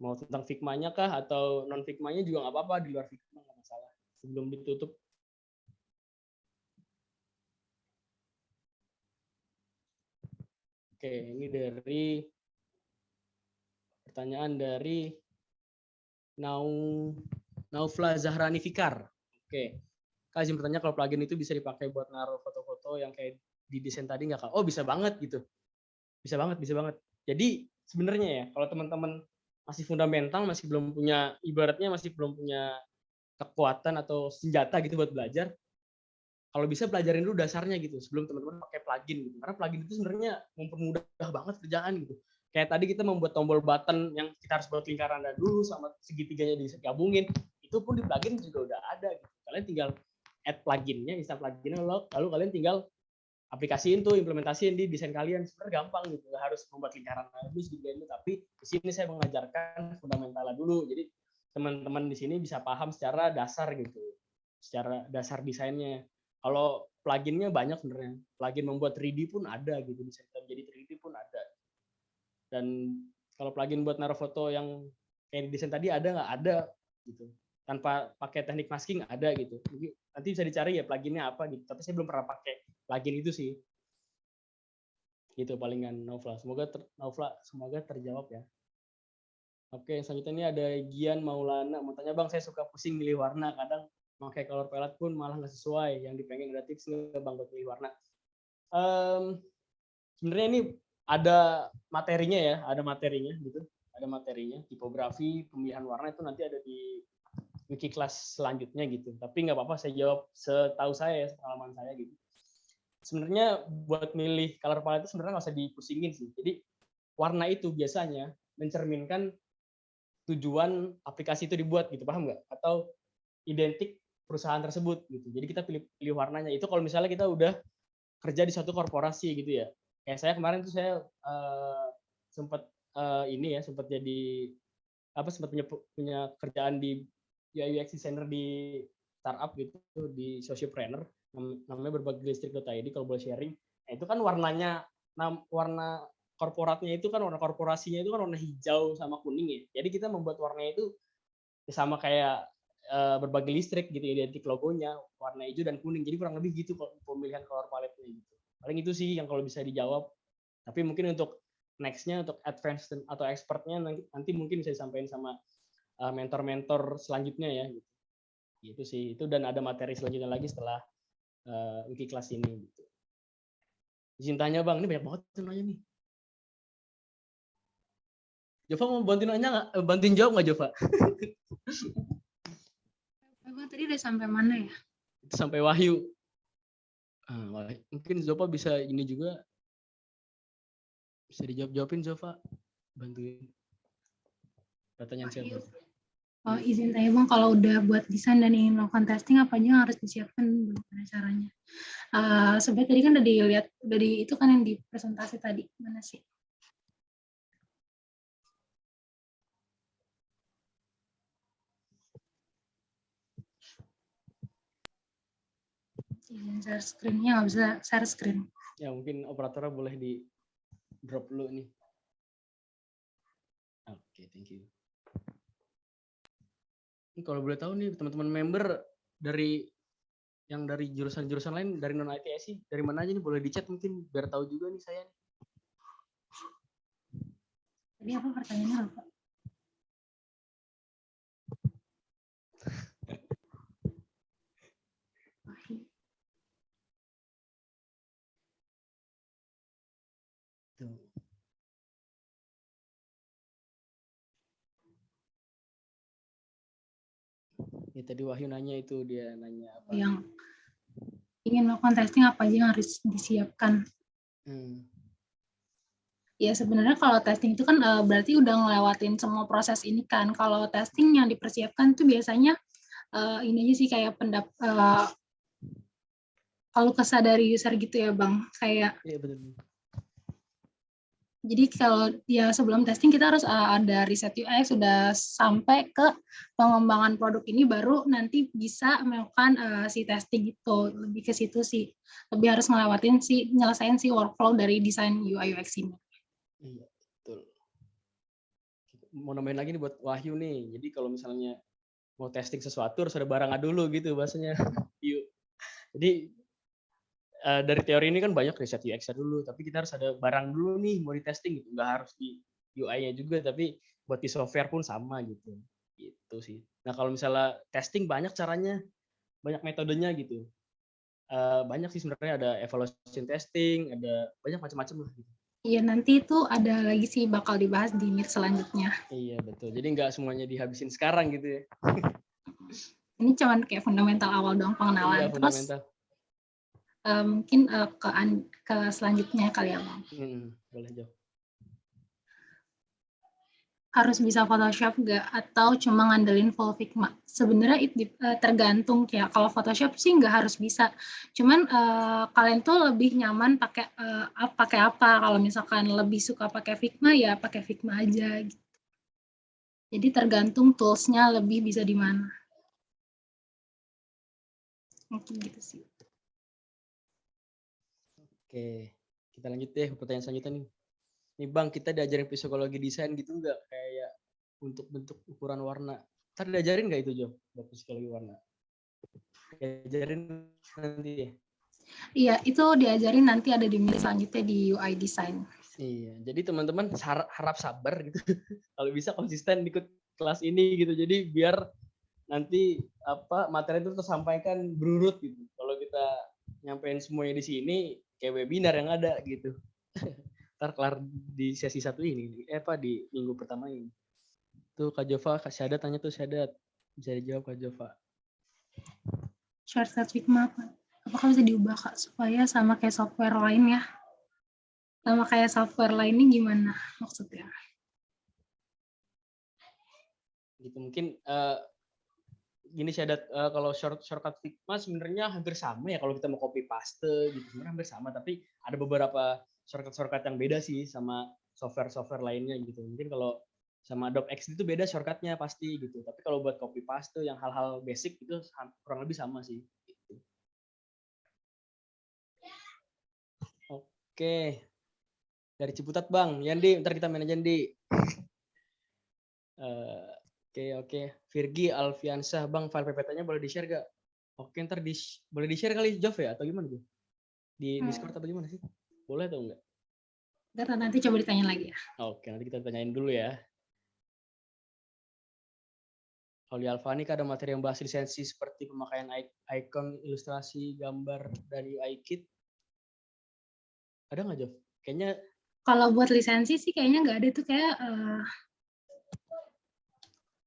Mau tentang Figma-nya kah atau non Figma-nya juga nggak apa-apa, di luar Figma nggak masalah. Sebelum ditutup. Oke, ini dari pertanyaan dari Naufla Zahrani Fikar. Oke, Kak izin bertanya kalau plugin itu bisa dipakai buat naruh foto-foto yang kayak di desain tadi nggak Kak? Oh bisa banget gitu. Bisa banget, bisa banget. Jadi sebenarnya ya kalau teman-teman masih fundamental, masih belum punya, ibaratnya masih belum punya kekuatan atau senjata gitu buat belajar, kalau bisa pelajarin dulu dasarnya gitu sebelum teman-teman pakai plugin gitu. Karena plugin itu sebenarnya mempermudah banget kerjaan gitu. Kayak tadi kita membuat tombol button yang kita harus buat lingkaran dulu sama segitiganya digabungin, itu pun di plugin juga udah ada gitu. Kalian tinggal add pluginnya, install pluginnya, lalu kalian tinggal aplikasiin tuh, implementasiin di desain kalian. Sebenarnya gampang gitu, nggak harus membuat lingkaran dulu segini, tapi di sini saya mengajarkan fundamentalnya dulu. Jadi teman-teman di sini bisa paham secara dasar gitu, secara dasar desainnya. Kalau pluginnya banyak sebenarnya. Plugin membuat 3D pun ada gitu, bisa jadi 3D pun ada. Dan kalau plugin buat naruh foto yang kayak di desain tadi ada nggak? Ada gitu. Tanpa pakai teknik masking ada gitu. Jadi, nanti bisa dicari ya pluginnya apa gitu. Tapi saya belum pernah pakai plugin itu sih. Gitu palingan Naufla. Semoga terjawab ya. Oke, selanjutnya ini ada Gian Maulana. Mau tanya Bang, saya suka pusing milih warna. Kadang pakai color palette pun malah nggak sesuai. Yang dipengen ada tips nggak Bang buat milih warna? Sebenarnya ini ada materinya ya, ada materinya gitu. Ada materinya, tipografi, pemilihan warna itu nanti ada di wiki kelas selanjutnya gitu. Tapi nggak apa-apa, saya jawab setahu saya, pengalaman saya gitu. Sebenarnya buat milih color palette itu sebenarnya nggak usah dipusingin sih. Jadi warna itu biasanya mencerminkan tujuan aplikasi itu dibuat gitu, paham nggak? Atau identik perusahaan tersebut gitu. Jadi kita pilih warnanya. Itu kalau misalnya kita udah kerja di suatu korporasi gitu ya. Kayak saya kemarin tuh saya sempat sempat jadi sempat punya kerjaan di UI UX designer di startup gitu, di Sociopreneur, namanya berbagai-listrik.id kalau boleh sharing. Nah, itu kan warnanya, warna korporatnya itu kan, warna korporasinya itu kan warna hijau sama kuning ya. Jadi kita membuat warnanya itu sama kayak berbagai listrik gitu, identik logonya warna hijau dan kuning. Jadi kurang lebih gitu pemilihan color palette-nya gitu. Paling itu sih yang kalau bisa dijawab. Tapi mungkin untuk next-nya, untuk advanced atau expertnya nanti mungkin bisa disampaikan sama mentor-mentor selanjutnya ya gitu. Gitu sih. Itu dan ada materi selanjutnya lagi setelah wiki kelas ini gitu. Izin tanya Bang, ini banyak banget nanya nih. Jova mau bantuin nanya nggak? Bantuin jawab nggak Jova? Bang tadi udah sampai mana ya? Itu sampai Wahyu. Mungkin Jova bisa ini juga. Bisa dijawab-jawabin Jova. Bantuin. Pertanyaan siapa? Oh, izin tanya Bang, kalau udah buat desain dan ingin melakukan testing, apa aja yang harus disiapkan? Bagaimana caranya? Sebenarnya tadi kan udah dilihat, itu kan yang di presentasi tadi. Mana sih? Izin share screen-nya, nggak bisa share screen. Ya mungkin operatornya boleh di drop dulu nih. Oke, thank you. Ini kalau boleh tahu nih teman-teman member dari yang dari jurusan-jurusan lain, dari non ITSI, dari mana aja nih, boleh di chat mungkin biar tahu juga nih saya. Tadi apa pertanyaannya apa? Ya tadi Wahyu nanya itu, dia nanya apa? Yang ingin melakukan testing apa aja yang harus disiapkan? Ya sebenarnya kalau testing itu kan berarti udah ngelewatin semua proses ini kan. Kalau testing yang dipersiapkan tuh biasanya ini aja sih kayak kalau kesah dari user gitu ya Bang. Kayak iya, betul. Jadi kalau ya sebelum testing kita harus ada riset UX, sudah sampai ke pengembangan produk ini baru nanti bisa melakukan si testing itu. Lebih ke situ sih. Lebih harus nyelesain si workflow dari desain UI UX ini. Iya, betul. Mau nambahin lagi nih buat Wahyu nih. Jadi kalau misalnya mau testing sesuatu harus ada barangnya dulu gitu bahasanya. Yuk. Jadi dari teori ini kan banyak riset UX-nya dulu, tapi kita harus ada barang dulu nih mau di testing gitu. Nggak harus di UI-nya juga, tapi buat di software pun sama gitu. Gitu sih. Nah kalau misalnya testing banyak caranya, banyak metodenya gitu. Banyak sih sebenarnya, ada evaluation testing, ada banyak macam-macam lah gitu. Iya, nanti itu ada lagi sih bakal dibahas di meet selanjutnya. Iya betul. Jadi nggak semuanya dihabisin sekarang gitu ya. Ini cuman kayak fundamental awal doang, pengenalan. Iya, Terus fundamental. mungkin ke selanjutnya kali ya, Bang. Boleh jawab. Harus bisa Photoshop nggak atau cuma ngandelin full Figma? Sebenarnya tergantung ya. Kalau Photoshop sih nggak harus bisa. Cuman kalian tuh lebih nyaman pakai apa? Kalau misalkan lebih suka pakai Figma ya pakai Figma aja. Gitu. Jadi tergantung tools-nya lebih bisa di mana. Mungkin gitu sih. Oke, kita lanjut deh ke pertanyaan selanjutnya nih. Nih Bang, kita diajarin psikologi desain gitu nggak? Kayak untuk bentuk ukuran warna. Ntar diajarin nggak itu, Jo? Buat psikologi warna. Diajarin nanti ya? Iya, itu diajarin nanti ada di meet selanjutnya di UI design. Iya, jadi teman-teman harap sabar gitu. Kalau bisa konsisten ikut kelas ini gitu. Jadi biar nanti materi itu tersampaikan berurut gitu. Kalau kita nyampein semuanya di sini kayak webinar yang ada gitu. Ntar kelar di sesi 1 ini, di minggu pertama ini. Tuh Kak Jova, Kak Syahadat tanya tuh Syahadat. Bisa dijawab Kak Jova. Shortcut Figma apa? Apakah bisa diubah Kak supaya sama kayak software lain ya? Sama kayak software lainnya gimana maksudnya? Gitu mungkin gini Syahadat, kalau shortcut Figma sebenarnya hampir sama ya kalau kita mau copy paste gitu. Sebenarnya hampir sama, tapi ada beberapa shortcut yang beda sih sama software lainnya gitu. Mungkin kalau sama Adobe XD itu beda shortcutnya pasti gitu. Tapi kalau buat copy paste yang hal-hal basic itu kurang lebih sama sih. Gitu. Oke. Dari Ciputat Bang, Yandi, ntar kita main aja Yandi. Oke. Virgi Alfiansah, Bang, file PPT-nya boleh di-share gak? Oke, ntar boleh di-share kali Jov ya? Atau gimana tuh? Di Discord atau gimana sih? Boleh atau enggak? Nanti coba ditanya lagi ya. Oke, nanti kita tanyain dulu ya. Oli Alfani ada materi yang bahas lisensi seperti pemakaian icon, ilustrasi, gambar dari UI-Kit. Ada nggak, Jov? Kayaknya kalau buat lisensi sih kayaknya nggak ada tuh, kayak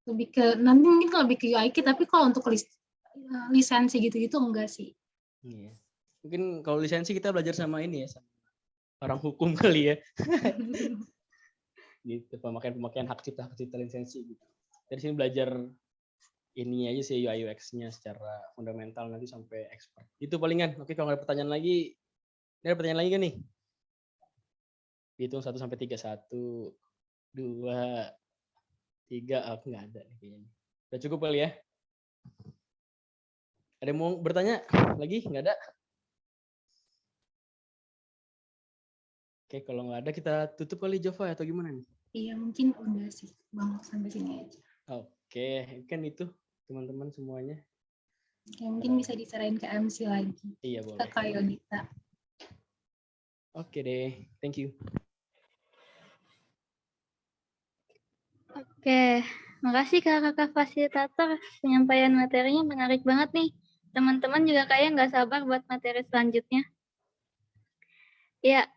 lebih ke nanti mungkin lebih ke UI-Kit, tapi kalau untuk lisensi gitu-gitu enggak sih. Iya. Mungkin kalau lisensi kita belajar sama ini ya, sama orang hukum kali ya. Gitu, pemakaian hak cipta lisensi gitu. Dari sini belajar ini aja sih UI UX-nya secara fundamental nanti sampai expert. Itu palingan. Oke, kalau nggak ada pertanyaan lagi, ini ada pertanyaan lagi kan nih? Hitung 1 sampai 3. 1, 2, 3. Aku nggak ada nih kayaknya. Udah cukup kali ya? Ada yang mau bertanya lagi? Nggak ada? Oke, kalau nggak ada kita tutup kali Jova atau gimana nih? Iya, mungkin udah sih Bang, sampai sini aja. Oke, kan itu teman-teman semuanya. Ya, mungkin bisa diserahin ke MC lagi. Iya, boleh. Ke Kak Yonita. Oke deh, thank you. Oke, makasih kakak fasilitator. Penyampaian materinya menarik banget nih. Teman-teman juga kayaknya nggak sabar buat materi selanjutnya. Ya,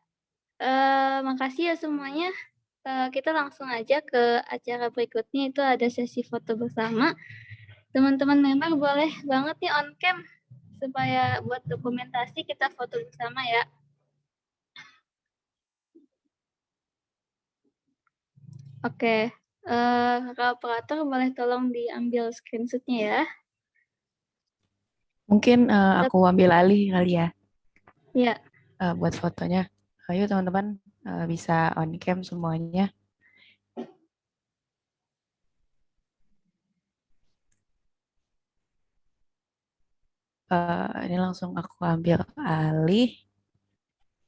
makasih ya semuanya. Kita langsung aja ke acara berikutnya, itu ada sesi foto bersama. Teman-teman member boleh banget nih on cam supaya buat dokumentasi kita foto bersama ya. Oke, kakak operator boleh tolong diambil screenshot-nya ya. Mungkin aku ambil alih kali ya. Iya. Buat fotonya. Ayo teman-teman. bisa on cam semuanya. Ini langsung aku ambil alih.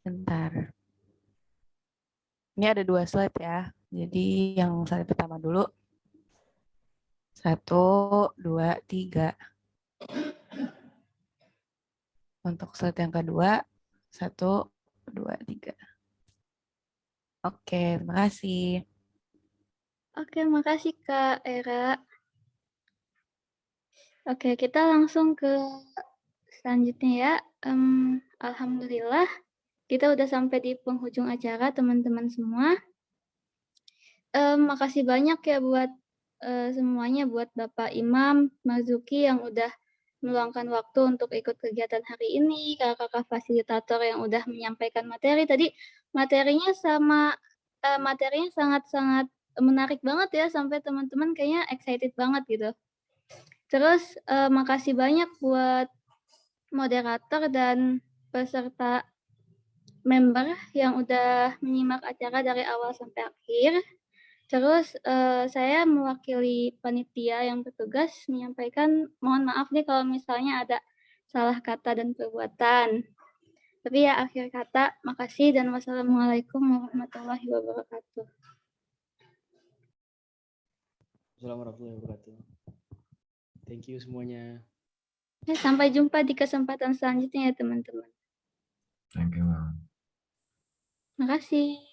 Bentar. Ini ada 2 slide ya. Jadi yang slide pertama dulu. 1, 2, 3. Untuk slide yang kedua, 1, 2, 3. Oke, terima kasih. Oke, makasih Kak Era. Oke, kita langsung ke selanjutnya ya. Alhamdulillah, kita udah sampai di penghujung acara teman-teman semua. Makasih banyak ya buat semuanya, buat Bapak Imam, Marzuki yang udah meluangkan waktu untuk ikut kegiatan hari ini, kakak-kakak fasilitator yang udah menyampaikan materi. Tadi materinya sangat-sangat menarik banget ya, sampai teman-teman kayaknya excited banget gitu. Terus makasih banyak buat moderator dan peserta member yang udah menyimak acara dari awal sampai akhir. Terus saya mewakili panitia yang bertugas menyampaikan mohon maaf nih kalau misalnya ada salah kata dan perbuatan. Tapi ya akhir kata, makasih dan wassalamualaikum warahmatullahi wabarakatuh. Assalamualaikum warahmatullahi wabarakatuh. Thank you semuanya. Ya, sampai jumpa di kesempatan selanjutnya ya teman-teman. Thank you. Makasih.